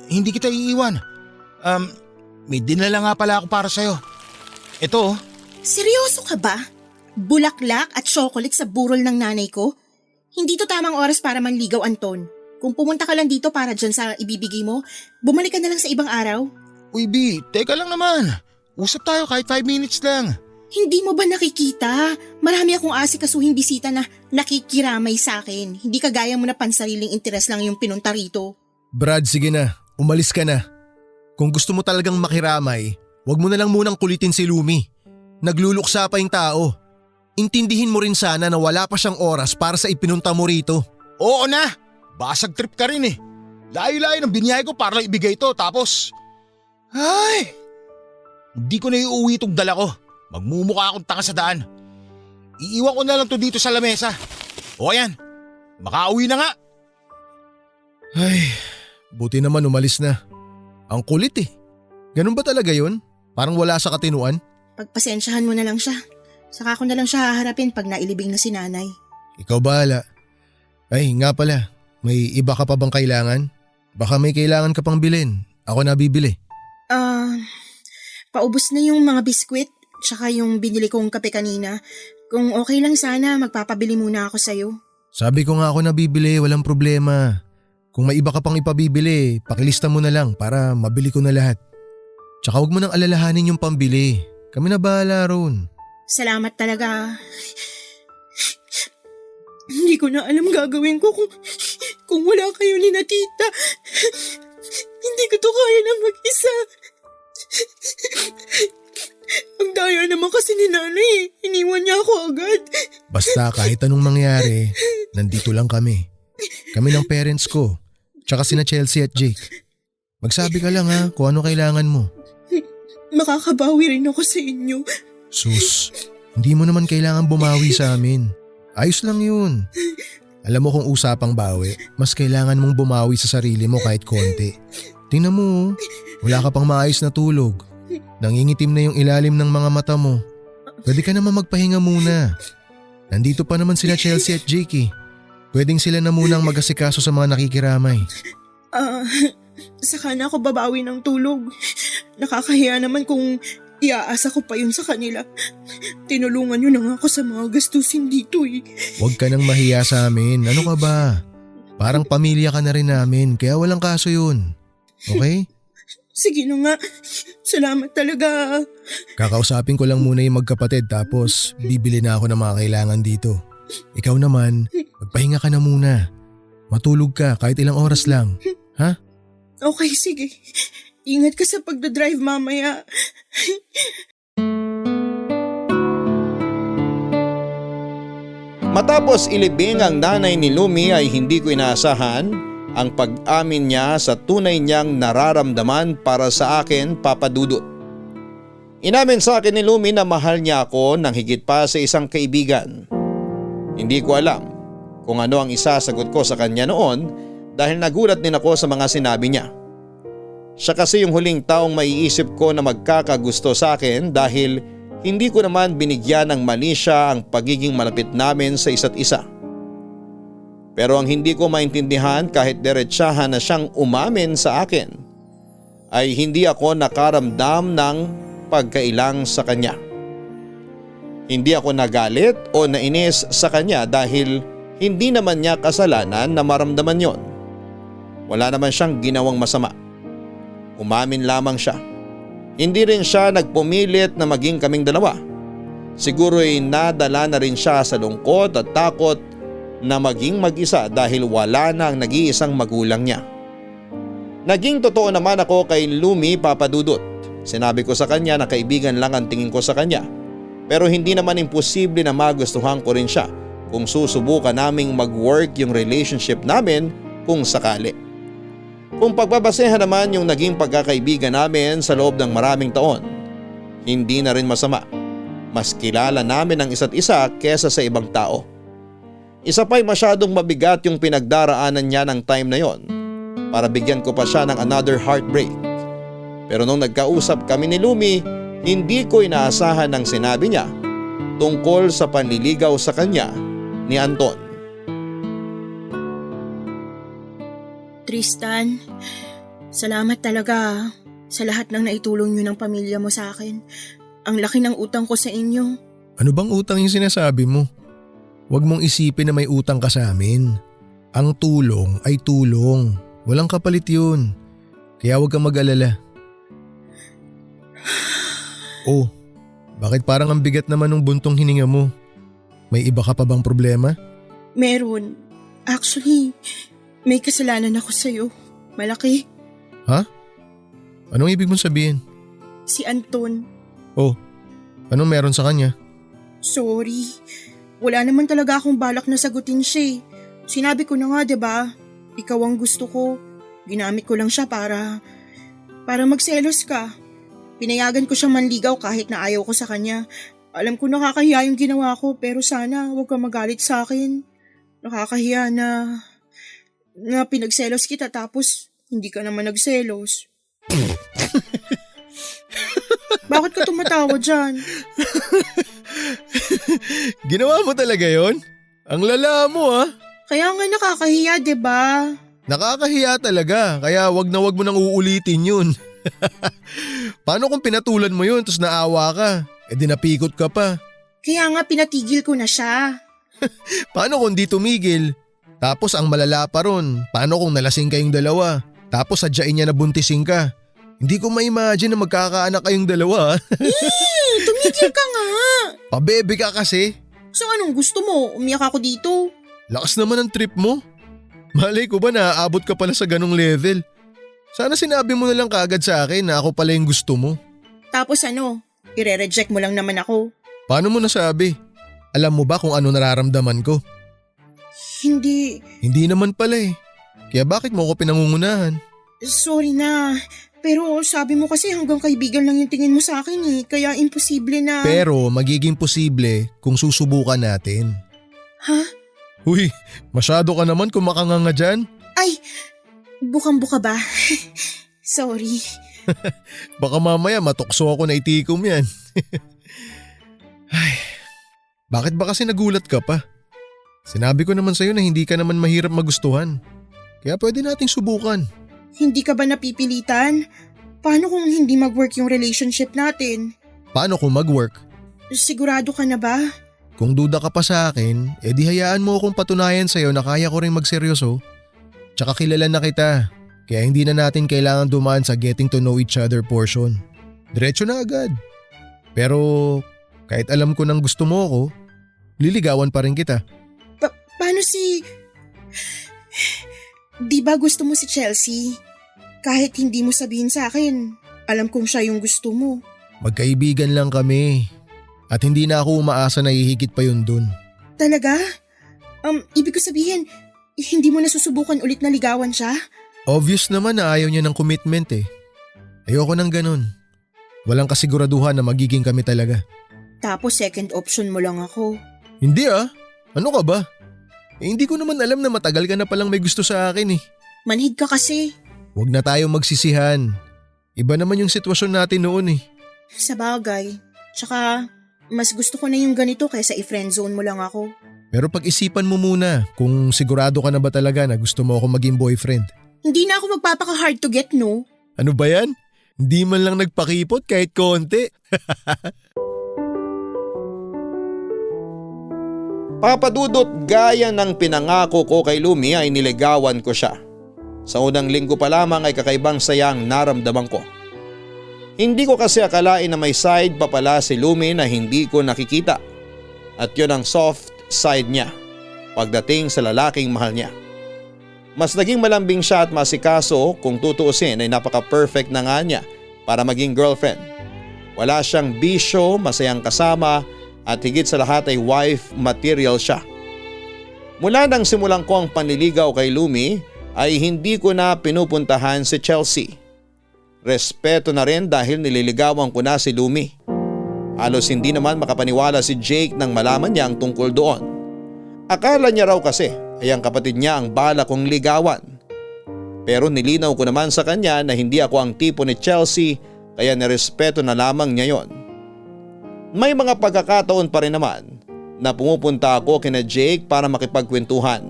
Speaker 7: Hindi kita iiwan. May dinala nga pala ako para sa'yo. Ito oh.
Speaker 5: Seryoso ka ba? Bulaklak at chocolate sa burol ng nanay ko? Hindi to tamang oras para manligaw, Anton. Kung pumunta ka lang dito para dyan sa ibibigay mo, bumalik ka na lang sa ibang araw.
Speaker 7: Uy B, teka lang naman. Usap tayo kahit 5 minutes lang.
Speaker 5: Hindi mo ba nakikita? Marami akong asikasuhing bisita na nakikiramay sa akin. Hindi kagaya mo na pansariling interes lang yung pinunta rito.
Speaker 4: Brad, sige na. Umalis ka na. Kung gusto mo talagang makiramay, wag mo na lang munang kulitin si Lumi. Nagluluksa pa yung tao. Intindihin mo rin sana na wala pa siyang oras para sa ipinunta mo rito.
Speaker 7: Oo na. Basag trip ka rin eh. Layo-layo ng biniyay ko para lang ibigay ito tapos… Ay! Hindi ko na iuwi itong dala ko. Magmumukha akong tanga sa daan. Iiwan ko na lang to dito sa lamesa. O ayan, makauwi na nga.
Speaker 4: Ay, buti naman umalis na. Ang kulit eh. Ganun ba talaga yun? Parang wala sa katinuan?
Speaker 5: Pagpasensyahan mo na lang siya. Saka ko na lang siya haharapin pag nailibing na si nanay.
Speaker 4: Ikaw bahala. Ay, nga pala. May iba ka pa bang kailangan? Baka may kailangan ka pang bilhin. Ako na bibili.
Speaker 5: Paubos na yung mga biskwit, tsaka yung binili kong kape kanina. Kung okay lang sana, magpapabili muna ako sa'yo.
Speaker 4: Sabi ko nga ako na bibili, walang problema. Kung may iba ka pang ipabibili, pakilista mo na lang para mabili ko na lahat. Tsaka huwag mo nang alalahanin yung pambili. Kami na bahala ron.
Speaker 5: Salamat talaga. Hindi ko na alam gagawin ko kung wala kayo ni na tita. Hindi ko to kaya na mag-isa. Ang daya naman kasi ni nanay. Iniwan niya ako agad.
Speaker 4: Basta kahit anong mangyari, nandito lang kami. Kami ng parents ko, tsaka sina Chelsea at Jake. Magsabi ka lang ha kung ano kailangan mo.
Speaker 5: Makakabawi rin ako sa inyo.
Speaker 4: Sus, hindi mo naman kailangan bumawi sa amin. Ayos lang yun. Alam mo kung usapang bawi, mas kailangan mong bumawi sa sarili mo kahit konti. Tingnan mo, wala ka pang maayos na tulog. Nangingitim na yung ilalim ng mga mata mo. Pwede ka naman magpahinga muna. Nandito pa naman sila Chelsea at Jake. Pwedeng sila na munang mag-asikaso sa mga nakikiramay.
Speaker 5: Saka na ako babawi ng tulog. Nakakahiya naman kung Iaasa ko pa yun sa kanila. Tinulungan nyo na nga ako sa mga gastusin dito eh.
Speaker 4: Huwag ka nang mahiya sa amin. Ano ka ba? Parang pamilya ka na rin namin kaya walang kaso yun. Okay?
Speaker 5: Sige na nga. Salamat talaga.
Speaker 4: Kakausapin ko lang muna yung magkapatid tapos bibili na ako ng mga kailangan dito. Ikaw naman, magpahinga ka na muna. Matulog ka kahit ilang oras lang. Ha?
Speaker 5: Okay, sige. Ingat ka sa pagdadrive mamaya.
Speaker 3: Matapos ilibing ang nanay ni Lumi ay hindi ko inaasahan ang pag-amin niya sa tunay niyang nararamdaman para sa akin, Papa Dudut. Inamin sa akin ni Lumi na mahal niya ako ng higit pa sa isang kaibigan. Hindi ko alam kung ano ang isasagot ko sa kanya noon dahil nagulat din ako sa mga sinabi niya. Siya kasi yung huling taong maiisip ko na magkakagusto sa akin dahil hindi ko naman binigyan ng mali siya ang pagiging malapit namin sa isa't isa. Pero ang hindi ko maintindihan kahit diretsahan na siyang umamin sa akin ay hindi ako nakaramdam ng pagkailang sa kanya. Hindi ako nagalit o nainis sa kanya dahil hindi naman niya kasalanan na maramdaman yon. Wala naman siyang ginawang masama. Umamin lamang siya. Hindi rin siya nagpumilit na maging kaming dalawa. Siguro'y nadala na rin siya sa lungkot at takot na maging mag-isa dahil wala na ang nag-iisang magulang niya. Naging totoo naman ako kay Lumi, Papa Dudut. Sinabi ko sa kanya na kaibigan lang ang tingin ko sa kanya. Pero hindi naman imposible na magustuhan ko rin siya kung susubukan naming mag-work yung relationship namin kung sakali. Kung pagbabasehan naman yung naging pagkakaibigan namin sa loob ng maraming taon, hindi na rin masama. Mas kilala namin ang isa't isa kesa sa ibang tao. Isa pa'y masyadong mabigat yung pinagdaraanan niya ng time na yon para bigyan ko pa siya ng another heartbreak. Pero nung nagkausap kami ni Lumi, hindi ko inaasahan ang sinabi niya tungkol sa panliligaw sa kanya ni Anton.
Speaker 5: Tristan, salamat talaga sa lahat ng naitulong nyo ng pamilya mo sa akin. Ang laki ng utang ko sa inyo.
Speaker 4: Ano bang utang yung sinasabi mo? Huwag mong isipin na may utang ka sa amin. Ang tulong ay tulong. Walang kapalit yun. Kaya huwag kang mag-alala. Oh, bakit parang ang bigat naman ng buntong hininga mo? May iba ka pa bang problema?
Speaker 5: Meron. Actually, may kasalanan ako sa'yo. Malaki.
Speaker 4: Ha? Anong ibig mong sabihin?
Speaker 5: Si Anton.
Speaker 4: Oh, anong meron sa kanya?
Speaker 5: Sorry. Wala naman talaga akong balak na sagutin siya. Sinabi ko na nga, 'di ba? Ikaw ang gusto ko. Ginamit ko lang siya para magselos ka. Pinayagan ko siyang manligaw kahit na ayaw ko sa kanya. Alam ko nakakahiya yung ginawa ko pero sana huwag kang magalit sa akin. Nakakahiya na pinagselos kita tapos hindi ka naman nagselos. Bakit ka tumatawa dyan?
Speaker 4: Ginawa mo talaga yon? Ang lala mo ah.
Speaker 5: Kaya nga nakakahiya, 'di ba?
Speaker 4: Nakakahiya talaga kaya wag mo nang uulitin yun. Paano kung pinatulan mo yun tapos naawa ka? E di napikot ka pa.
Speaker 5: Kaya nga pinatigil ko na siya.
Speaker 4: Paano kung di tumigil? Tapos ang malala pa ron, paano kung nalasing kayong dalawa? Tapos sadyain niya na buntisin ka? Hindi ko ma-imagine na magkakaanak kayong dalawa.
Speaker 5: Tumigil ka nga.
Speaker 4: Pabebe ka kasi.
Speaker 5: So anong gusto mo? Umiyak ako dito?
Speaker 4: Lakas naman ang trip mo. Malay ko ba naaabot ka pala sa ganong level? Sana sinabi mo na lang kaagad sa akin na ako pala yung gusto mo.
Speaker 5: Tapos ano? Ire-reject mo lang naman ako?
Speaker 4: Paano mo nasabi? Alam mo ba kung ano nararamdaman ko?
Speaker 5: Hindi.
Speaker 4: Hindi naman pala eh. Kaya bakit mo ako pinangungunahan?
Speaker 5: Sorry na. Pero sabi mo kasi hanggang kaibigan lang yung tingin mo sa akin eh. Kaya imposible na…
Speaker 4: Pero magiging posible kung susubukan natin.
Speaker 5: Ha?
Speaker 4: Uy, masyado ka naman kung makanganga dyan.
Speaker 5: Ay, bukang-buka ba? Sorry.
Speaker 4: Baka mamaya matukso ako na itikom yan. Ay, bakit ba kasi nagulat ka pa? Sinabi ko naman sa'yo na hindi ka naman mahirap magustuhan. Kaya pwede nating subukan.
Speaker 5: Hindi ka ba napipilitan? Paano kung hindi mag-work yung relationship natin?
Speaker 4: Paano kung mag-work?
Speaker 5: Sigurado ka na ba?
Speaker 4: Kung duda ka pa sa akin, edi hayaan mo akong patunayan sa'yo na kaya ko ring magseryoso. Tsaka kilala na kita, kaya hindi na natin kailangan dumaan sa getting to know each other portion. Diretso na agad. Pero kahit alam ko nang gusto mo ako, liligawan pa rin kita.
Speaker 5: Paano si… Di ba gusto mo si Chelsea? Kahit hindi mo sabihin sa akin, alam kong siya yung gusto mo.
Speaker 4: Magkaibigan lang kami. At hindi na ako umaasa na hihigit pa yun dun.
Speaker 5: Talaga? Ibig ko sabihin, hindi mo nasusubukan ulit na ligawan siya?
Speaker 4: Obvious naman na ayaw niya ng commitment eh. Ayoko nang ganun. Walang kasiguraduhan na magiging kami talaga.
Speaker 5: Tapos second option mo lang ako.
Speaker 4: Hindi ah. Ano ka ba? Hindi ko naman alam na matagal ka na palang may gusto sa akin eh.
Speaker 5: Manhid ka kasi.
Speaker 4: Huwag na tayo magsisihan. Iba naman yung sitwasyon natin noon eh.
Speaker 5: Sa bagay. Tsaka, mas gusto ko na yung ganito kaysa i-friendzone mo lang ako.
Speaker 4: Pero pag-isipan mo muna kung sigurado ka na ba talaga na gusto mo ako maging boyfriend.
Speaker 5: Hindi na ako magpapaka-hard to get, no?
Speaker 4: Ano ba yan? Hindi man lang nagpakipot kahit konti.
Speaker 3: Papadudot, gaya ng pinangako ko kay Lumi ay niligawan ko siya. Sa unang linggo pa lamang ay kakaibang sayang naramdaman ko. Hindi ko kasi akalain na may side pa pala si Lumi na hindi ko nakikita. At yun ang soft side niya pagdating sa lalaking mahal niya. Mas naging malambing siya at masikaso, kung tutuusin ay napaka-perfect na nga niya para maging girlfriend. Wala siyang bisyo, masayang kasama at higit sa lahat ay wife material siya. Mula nang simulan ko ang panliligaw kay Lumi ay hindi ko na pinupuntahan si Chelsea. Respeto na rin dahil nililigawan ko na si Lumi. Halos hindi naman makapaniwala si Jake nang malaman niya ang tungkol doon. Akala niya raw kasi ay ang kapatid niya ang bala kong ligawan. Pero nilinaw ko naman sa kanya na hindi ako ang tipo ni Chelsea kaya nirespeto na lamang niya yon. May mga pagkakataon pa rin naman na pumupunta ako kina Jake para makipagkwentuhan.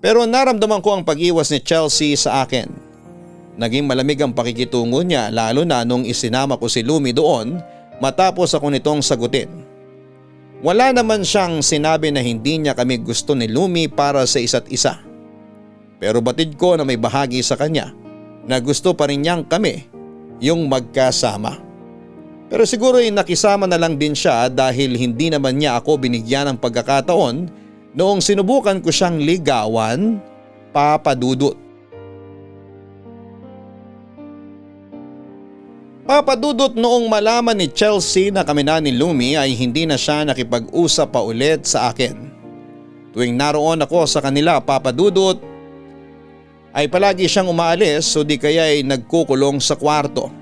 Speaker 3: Pero naramdaman ko ang pag-iwas ni Chelsea sa akin. Naging malamig ang pakikitungo niya lalo na nung isinama ko si Lumi doon matapos ako nitong sagutin. Wala naman siyang sinabi na hindi niya kami gusto ni Lumi para sa isa't isa. Pero batid ko na may bahagi sa kanya na gusto pa rin niyang kami yung magkasama. Pero siguro ay nakisama na lang din siya dahil hindi naman niya ako binigyan ng pagkakataon noong sinubukan ko siyang ligawan, Papadudot. Papadudot, noong malaman ni Chelsea na kami na ni Lumi ay hindi na siya nakipag-usap pa ulit sa akin. Tuwing naroon ako sa kanila, Papadudot, ay palagi siyang umaalis o di kaya ay nagkukulong sa kwarto.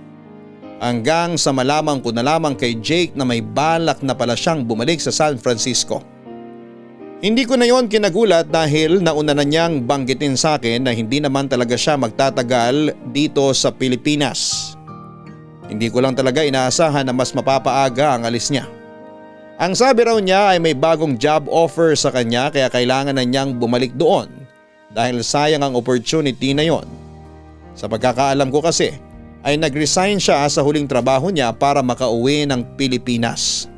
Speaker 3: Hanggang sa malaman ko na lamang kay Jake na may balak na pala siyang bumalik sa San Francisco. Hindi ko na yon kinagulat dahil nauna na niyang banggitin sa akin na hindi naman talaga siya magtatagal dito sa Pilipinas. Hindi ko lang talaga inaasahan na mas mapapaaga ang alis niya. Ang sabi raw niya ay may bagong job offer sa kanya kaya kailangan na niyang bumalik doon dahil sayang ang opportunity na yon. Sa pagkakaalam ko kasi ay nag-resign siya sa huling trabaho niya para makauwi ng Pilipinas.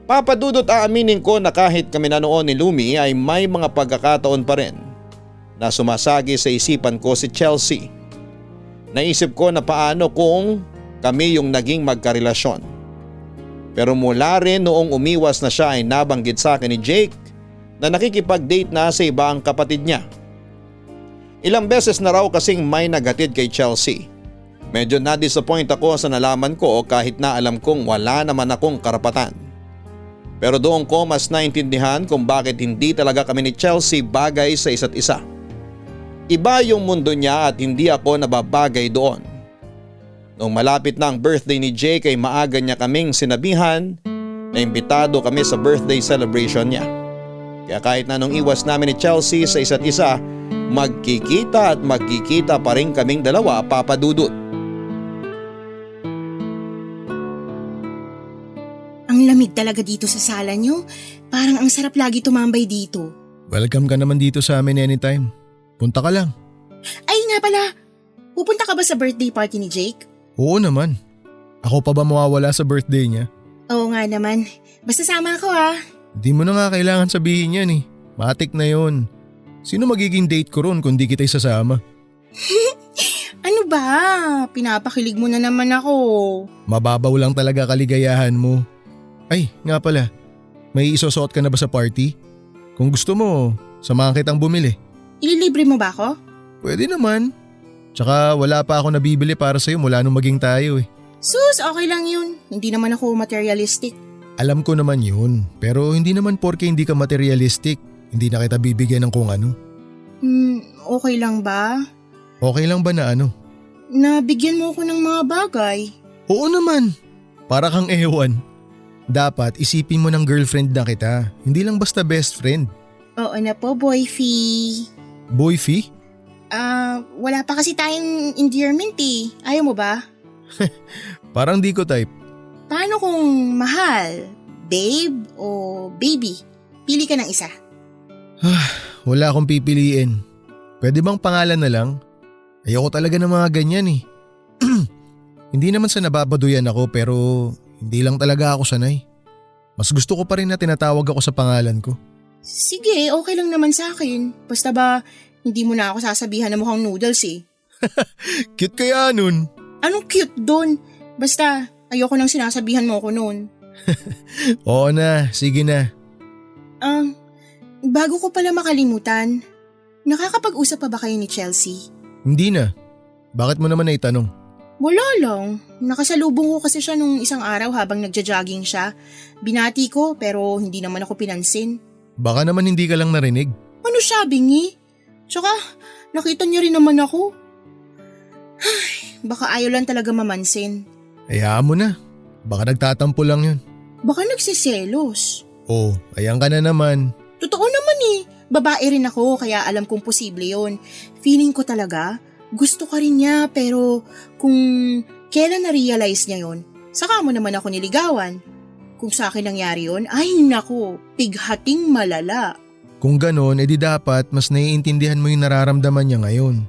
Speaker 3: Papadudot, aaminin ko na kahit kami na noon ni Lumi ay may mga pagkakataon pa rin na sumasagi sa isipan ko si Chelsea. Naisip ko na paano kung kami yung naging magkarelasyon. Pero mula rin noong umiwas na siya ay nabanggit sa akin ni Jake na nakikipag-date na sa iba ang kapatid niya. Ilang beses na raw kasing may nagatid kay Chelsea. Medyo na-disappoint ako sa nalaman ko kahit na alam kong wala naman akong karapatan. Pero doon ko mas naintindihan kung bakit hindi talaga kami ni Chelsea bagay sa isa't isa. Iba yung mundo niya at hindi ako nababagay doon. Noong malapit na ang birthday ni Jake ay maaga niya kaming sinabihan na imbitado kami sa birthday celebration niya. Kaya kahit na nung iwas namin ni Chelsea sa isa't isa, magkikita at magkikita pa rin kaming dalawa, Papadudot.
Speaker 5: Ang lamig talaga dito sa sala niyo. Parang ang sarap lagi tumambay dito.
Speaker 4: Welcome ka naman dito sa amin anytime. Punta ka lang.
Speaker 5: Ay nga pala, pupunta ka ba sa birthday party ni Jake?
Speaker 4: Oo naman. Ako pa ba mawawala sa birthday niya?
Speaker 5: Oo nga naman. Basta sama ako ah.
Speaker 4: Di mo na nga kailangan sabihin yan eh. Matik na yon. Sino magiging date ko ron kung di kita isasama?
Speaker 5: Ano ba? Pinapakilig mo na naman ako.
Speaker 4: Mababaw lang talaga kaligayahan mo. Ay, nga pala. May isusuot ka na ba sa party? Kung gusto mo, samahan kitang bumili.
Speaker 5: Ililibre mo ba ako?
Speaker 4: Pwede naman. Tsaka wala pa ako nabibili para sa'yo mula nung maging tayo eh.
Speaker 5: Sus, okay lang yun. Hindi naman ako materialistic.
Speaker 4: Alam ko naman yun, pero hindi naman porke hindi ka materialistic, hindi na kita bibigyan ng kung ano.
Speaker 5: Okay lang ba?
Speaker 4: Okay lang ba na ano?
Speaker 5: Nabigyan mo ako ng mga bagay.
Speaker 4: Oo naman. Para kang ewan. Dapat isipin mo ng girlfriend na kita, hindi lang basta best friend.
Speaker 5: Oo na po, boyfie.
Speaker 4: Boyfie?
Speaker 5: Wala pa kasi tayong endearment eh. Ayaw mo ba?
Speaker 4: Parang di ko type.
Speaker 5: Paano kung mahal? Babe o baby? Pili ka ng isa.
Speaker 4: Wala akong pipiliin. Pwede bang pangalan na lang? Ayoko talaga ng mga ganyan eh. Hindi naman sa nababaduyan ako pero hindi lang talaga ako sanay. Mas gusto ko pa rin na tinatawag ako sa pangalan ko.
Speaker 5: Sige, okay lang naman sa akin. Basta ba, hindi mo na ako sasabihan na mukhang noodles eh.
Speaker 4: Cute kaya nun.
Speaker 5: Anong cute doon? Basta, ayoko nang sinasabihan mo ako noon.
Speaker 4: Oo na, sige na.
Speaker 5: Bago ko pala makalimutan, nakakapag-usap pa ba kayo ni Chelsea?
Speaker 4: Hindi na. Bakit mo naman naitanong?
Speaker 5: Wala lang. Nakasalubong ko kasi siya nung isang araw habang nagja-jogging siya. Binati ko pero hindi naman ako pinansin.
Speaker 4: Baka naman hindi ka lang narinig.
Speaker 5: Ano siya, bingi? Tsaka, nakita niya rin naman ako. Baka ayaw lang talaga mamansin.
Speaker 4: Hayaan mo na. Baka nagtatampo lang yun.
Speaker 5: Baka nagsiselos.
Speaker 4: Oh, ayan ka na naman.
Speaker 5: Totoo naman eh. Babae rin ako kaya alam kong posible yon. Feeling ko talaga, gusto ka rin niya pero kung kailan na-realize niya yon, saka mo naman ako niligawan. Kung sa akin nangyari yon, ay naku, pighating malala.
Speaker 4: Kung ganon, edi dapat mas naiintindihan mo yung nararamdaman niya ngayon.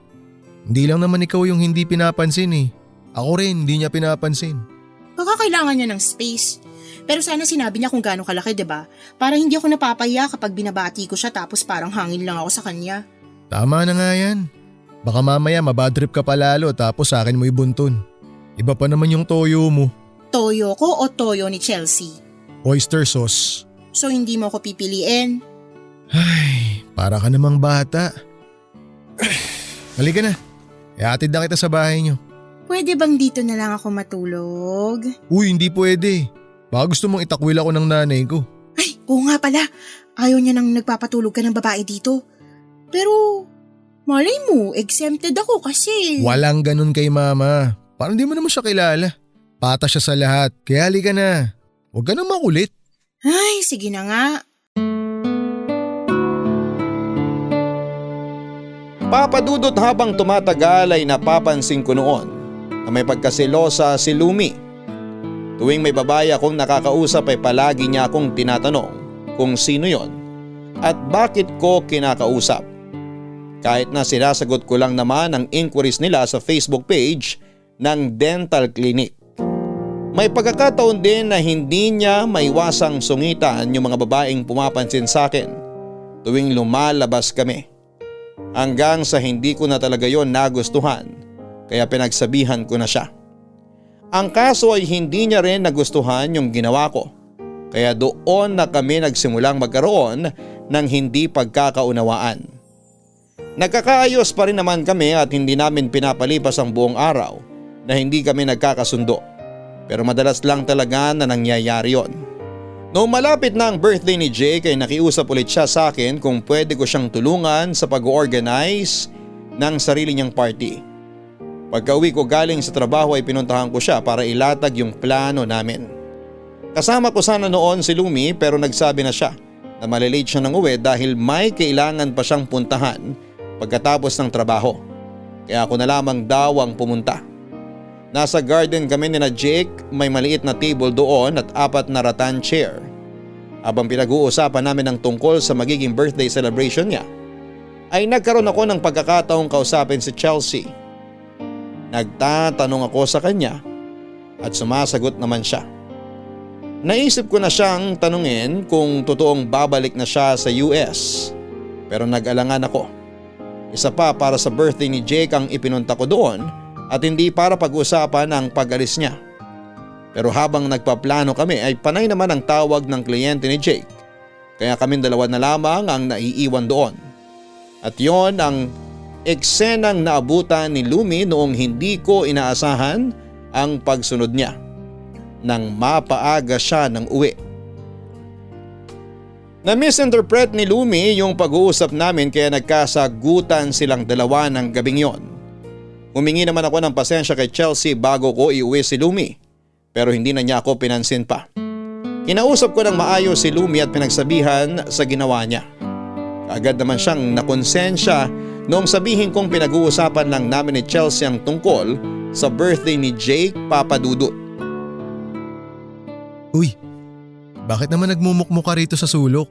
Speaker 4: Hindi lang naman ikaw yung hindi pinapansin eh. Ako rin, hindi niya pinapansin.
Speaker 5: Baka kailangan niya ng space. Pero sana sinabi niya kung gaano kalaki, 'di ba? Para hindi ako napapahiya kapag binabati ko siya tapos parang hangin lang ako sa kanya.
Speaker 4: Tama na nga yan. Baka mamaya mabadrip ka pa lalo tapos sa akin mo ibuntun. Iba pa naman yung toyo mo.
Speaker 5: Toyo ko o toyo ni Chelsea?
Speaker 4: Oyster sauce.
Speaker 5: So hindi mo ako pipiliin?
Speaker 4: Ay, para ka namang bata. Halika na. Ihatid na kita sa bahay niyo.
Speaker 5: Pwede bang dito na lang ako matulog?
Speaker 4: Uy, hindi pwede. Baka gusto mong itakwil ako ng nanay ko.
Speaker 5: Ay, oo nga pala. Ayaw niya nang nagpapatulog ka ng babae dito. Pero, malay mo, exempted ako kasi.
Speaker 4: Walang ganun kay mama. Parang di mo naman siya kilala. Pata siya sa lahat. Kaya halika na. Huwag ka nang makulit.
Speaker 5: Ay, sige na nga.
Speaker 3: Papadudot habang tumatagal ay napapansin ko noon na may pagkaselosa si Lumi. Tuwing may babae akong nakakausap ay palagi niya akong tinatanong kung sino yon at bakit ko kinakausap. Kahit na sinasagot ko lang naman ang inquiries nila sa Facebook page ng dental clinic. May pagkakataon din na hindi niya maiwasang sungitan yung mga babaeng pumapansin sa akin tuwing lumalabas kami. Hanggang sa hindi ko na talaga yon nagustuhan kaya pinagsabihan ko na siya. Ang kaso ay hindi niya rin nagustuhan yung ginawa ko. Kaya doon na kami nagsimulang magkaroon ng hindi pagkakaunawaan. Nagkakaayos pa rin naman kami at hindi namin pinapalipas ang buong araw na hindi kami nagkakasundo. Pero madalas lang talaga na nangyayari yon. Noong malapit na ang birthday ni Jake ay nakiusap ulit siya sa akin kung pwede ko siyang tulungan sa pag-organize ng sarili niyang party. Pagka-uwi ko galing sa trabaho ay pinuntahan ko siya para ilatag yung plano namin. Kasama ko sana noon si Lumi pero nagsabi na siya na malilate siya ng uwi dahil may kailangan pa siyang puntahan pagkatapos ng trabaho. Kaya ako na lamang daw ang pumunta. Nasa garden kami ni na Jake, may maliit na table doon at 4 na rattan chair. Habang pinag-uusapan namin ang tungkol sa magiging birthday celebration niya, ay nagkaroon ako ng pagkakataong kausapin si Chelsea. Nagtatanong ako sa kanya at sumasagot naman siya. Naisip ko na siyang tanungin kung totoong babalik na siya sa US, pero nag-alangan ako. Isa pa para sa birthday ni Jake ang ipinunta ko doon at hindi para pag-usapan ang pag-alis niya. Pero habang nagpaplano kami ay panay naman ang tawag ng kliyente ni Jake, kaya kaming dalawa na lamang ang naiiwan doon. At yon ang eksenang naabutan ni Lumi noong hindi ko inaasahan ang pagsunod niya nang mapaaga siya ng uwi. Na-misinterpret ni Lumi yung pag-uusap namin kaya nagkasagutan silang dalawa ng gabing yon. Humingi naman ako ng pasensya kay Chelsea bago ko iuwi si Lumi, pero hindi na niya ako pinansin pa. Kinausap ko ng maayos si Lumi at pinagsabihan sa ginawa niya. Agad naman siyang nakonsensya noong sabihin kong pinag-uusapan lang namin ni Chelsea ang tungkol sa birthday ni Jake Papadudut.
Speaker 4: Uy, bakit naman nagmumukmuk ka rito sa sulok?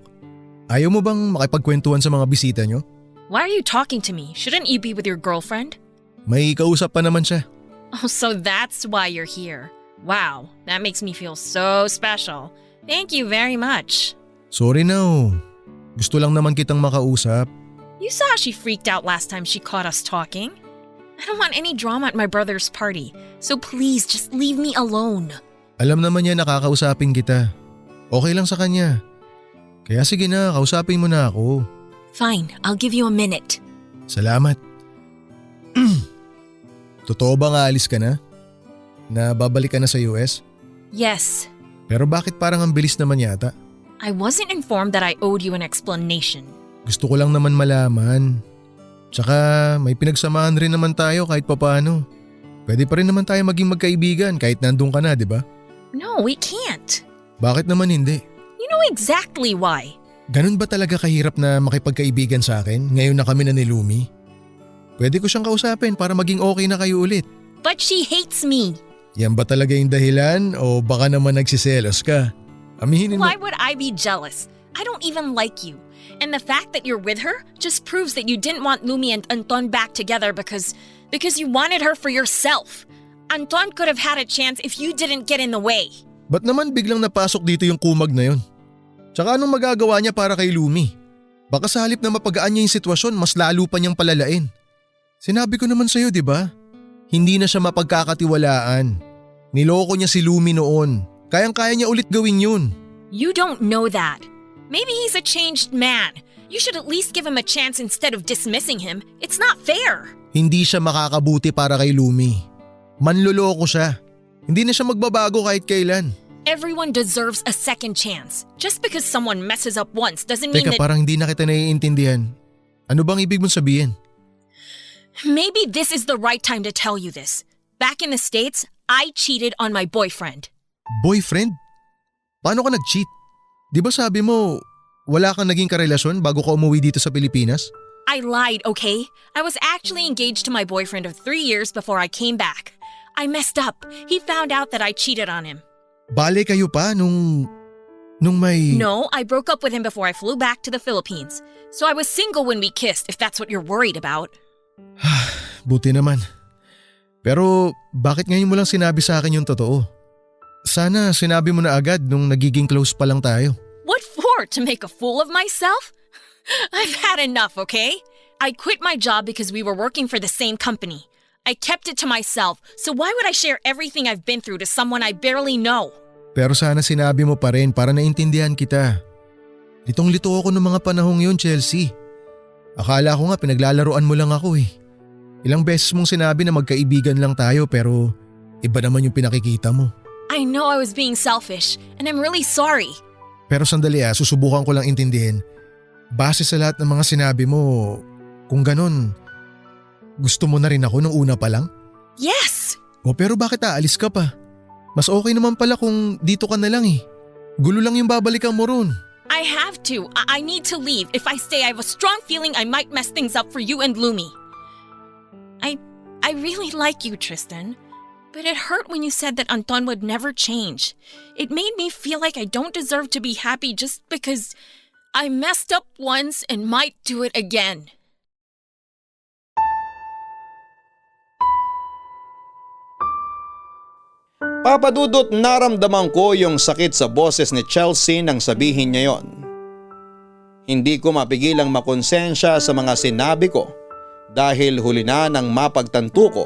Speaker 4: Ayaw mo bang makipagkwentuhan sa mga bisita nyo?
Speaker 6: Why are you talking to me? Shouldn't you be with your girlfriend?
Speaker 4: May kausap pa naman siya.
Speaker 6: Oh, so that's why you're here. Wow, that makes me feel so special. Thank you very much.
Speaker 4: Sorry na oh. Gusto lang naman kitang makausap.
Speaker 6: You saw she freaked out last time she caught us talking. I don't want any drama at my brother's party, so please just leave me alone.
Speaker 4: Alam naman niya nakakausapin kita. Okay lang sa kanya. Kaya sige na, kausapin mo na ako.
Speaker 6: Fine, I'll give you a minute.
Speaker 4: Salamat. Totoo ba nga alis ka na? Na babalik ka na sa US?
Speaker 6: Yes,
Speaker 4: Pero bakit parang ang bilis naman yata?
Speaker 6: I wasn't informed that I owed you an explanation.
Speaker 4: Gusto ko lang naman malaman. Tsaka may pinagsamahan rin naman tayo kahit papaano. Pwede pa rin naman tayo maging magkaibigan kahit nandun ka na, di ba?
Speaker 6: No, we can't.
Speaker 4: Bakit naman hindi?
Speaker 6: You know exactly why.
Speaker 4: Ganun ba talaga kahirap na makipagkaibigan sa akin ngayon na kami na ni Lumi? Pwede ko siyang kausapin para maging okay na kayo ulit.
Speaker 6: But she hates me.
Speaker 4: Yan ba talaga yung dahilan o baka naman nagsiselos ka? Aminin mo.
Speaker 6: Why would I be jealous? I don't even like you. And the fact that you're with her just proves that you didn't want Lumi and Anton back together because you wanted her for yourself. Anton could have had a chance if you didn't get in the way.
Speaker 4: Ba't naman biglang napasok dito yung kumag na yun? Tsaka anong magagawa niya para kay Lumi? Baka sa halip na mapagaan niya yung sitwasyon, mas lalo pa niyang palalain. Sinabi ko naman sa'yo, di ba? Hindi na siya mapagkakatiwalaan. Niloko niya si Lumi noon. Kayang-kaya niya ulit gawin yun.
Speaker 6: You don't know that. Maybe he's a changed man. You should at least give him a chance instead of dismissing him. It's not fair.
Speaker 4: Hindi siya makakabuti para kay Lumi. Manloloko siya. Hindi na siya magbabago kahit kailan.
Speaker 6: Everyone deserves a second chance. Just because someone messes up once doesn't mean
Speaker 4: Teka,
Speaker 6: that…
Speaker 4: parang hindi na kita naiintindihan. Ano bang ibig mong sabihin?
Speaker 6: Maybe this is the right time to tell you this. Back in the States, I cheated on my boyfriend.
Speaker 4: Boyfriend? Paano ka nag-cheat? Di ba sabi mo, wala kang naging karelasyon bago ka umuwi dito sa Pilipinas?
Speaker 6: I lied, okay? I was actually engaged to my boyfriend of 3 years before I came back. I messed up. He found out that I cheated on him.
Speaker 4: Bale kayo pa nung may…
Speaker 6: No, I broke up with him before I flew back to the Philippines. So I was single when we kissed, if that's what you're worried about.
Speaker 4: Buti naman. Pero bakit ngayon mo lang sinabi sa akin yung totoo? Sana sinabi mo na agad nung nagiging close pa lang tayo.
Speaker 6: What for? To make a fool of myself? I've had enough, okay? I quit my job because we were working for the same company. I kept it to myself, so why would I share everything I've been through to someone I barely know?
Speaker 4: Pero sana sinabi mo pa rin para naintindihan kita. Litong-lito ako ng mga panahong yun, Chelsea. Akala ko nga pinaglalaroan mo lang ako eh. Ilang beses mong sinabi na magkaibigan lang tayo pero iba naman yung pinakikita mo.
Speaker 6: I know I was being selfish, and I'm really sorry.
Speaker 4: Pero sandali susubukan ko lang intindihin. Base sa lahat ng mga sinabi mo, kung ganun, gusto mo na rin ako nung una pa lang?
Speaker 6: Yes!
Speaker 4: O pero bakit aalis ka pa? Mas okay naman pala kung dito ka na lang eh. Gulo lang yung babalikan mo ron.
Speaker 6: I have to. I need to leave. If I stay, I have a strong feeling I might mess things up for you and Lumi. I really like you, Tristan. But it hurt when you said that Anton would never change. It made me feel like I don't deserve to be happy just because I messed up once and might do it again.
Speaker 3: Papa Dudut, naramdaman ko yung sakit sa boses ni Chelsea nang sabihin niya yon. Hindi ko mapigilang makonsensya sa mga sinabi ko dahil huli na nang mapagtanto ko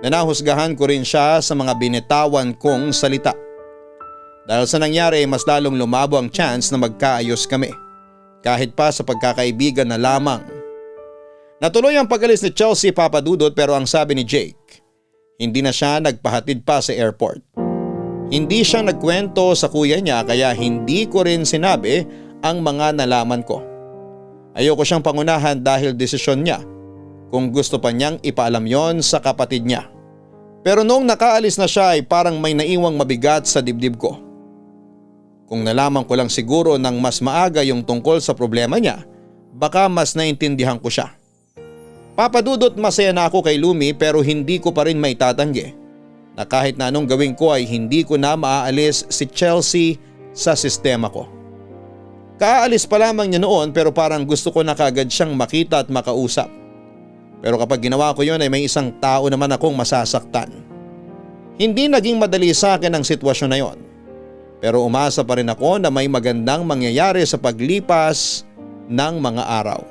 Speaker 3: na nahusgahan ko rin siya sa mga binitawan kong salita. Dahil sa nangyari mas lalong lumabo ang chance na magkaayos kami kahit pa sa pagkakaibigan na lamang. Natuloy ang pag-alis ni Chelsea, Papa Dudut, pero ang sabi ni Jake, hindi na siya nagpahatid pa sa airport. Hindi siya nagkwento sa kuya niya kaya hindi ko rin sinabi ang mga nalaman ko. Ayoko siyang pangunahan dahil desisyon niya kung gusto pa niyang ipaalam yon sa kapatid niya. Pero noong nakaalis na siya ay parang may naiwang mabigat sa dibdib ko. Kung nalaman ko lang siguro ng mas maaga yung tungkol sa problema niya, baka mas naintindihan ko siya. Papa Dudut, masaya na ako kay Lumi pero hindi ko pa rin maitatanggi na kahit na anong gawin ko ay hindi ko na maaalis si Chelsea sa sistema ko. Kaalis pa lamang niya noon pero parang gusto ko na kagad siyang makita at makausap. Pero kapag ginawa ko yon ay may isang tao naman akong masasaktan. Hindi naging madali sa akin ang sitwasyon na yon. Pero umasa pa rin ako na may magandang mangyayari sa paglipas ng mga araw.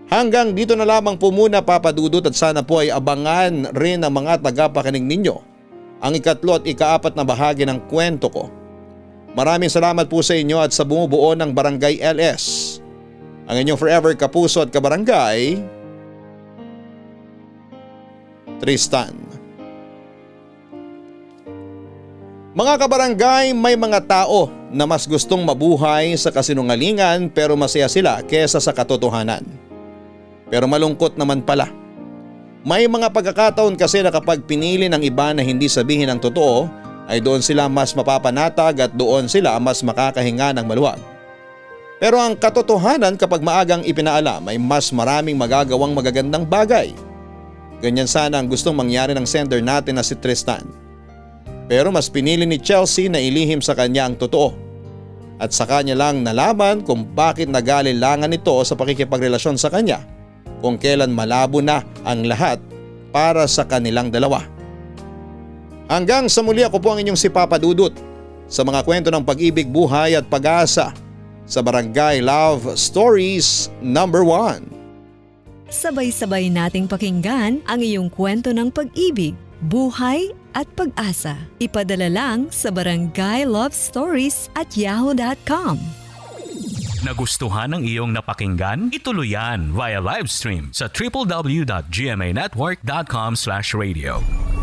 Speaker 3: Hanggang dito na lamang po muna, Papa Dudut, at sana po ay abangan rin ng mga tagapakinig ninyo ang ikatlo at ikaapat na bahagi ng kwento ko. Maraming salamat po sa inyo at sa bumubuo ng Barangay LS. Ang inyong forever kapuso at kabarangay, Tristan. Mga kabarangay, may mga tao na mas gustong mabuhay sa kasinungalingan pero masaya sila kesa sa katotohanan. Pero malungkot naman pala. May mga pagkakataon kasi na kapag pinili ng iba na hindi sabihin ang totoo ay doon sila mas mapapanatag at doon sila mas makakahinga ng maluwag. Pero ang katotohanan kapag maagang ipinaalam ay mas maraming magagawang magagandang bagay. Ganyan sana ang gustong mangyari ng sender natin na si Tristan. Pero mas pinili ni Chelsea na ilihim sa kanya ang totoo. At sa kanya lang nalaman kung bakit nag-aalilangan ito sa pakikipagrelasyon sa kanya kung kailan malabo na ang lahat para sa kanilang dalawa. Hanggang sa muli, ako po ang inyong si Papa Dudut sa mga kwento ng pag-ibig, buhay at pag-asa sa Barangay Love Stories number 1.
Speaker 8: Sabay-sabay nating pakinggan ang iyong kwento ng pag-ibig, buhay at pag-asa. Ipadala lang sa barangaylovestories@yahoo.com.
Speaker 1: Nagustuhan ng iyong napakinggan? Ituloy yan via live stream sa www.gmanetwork.com/radio.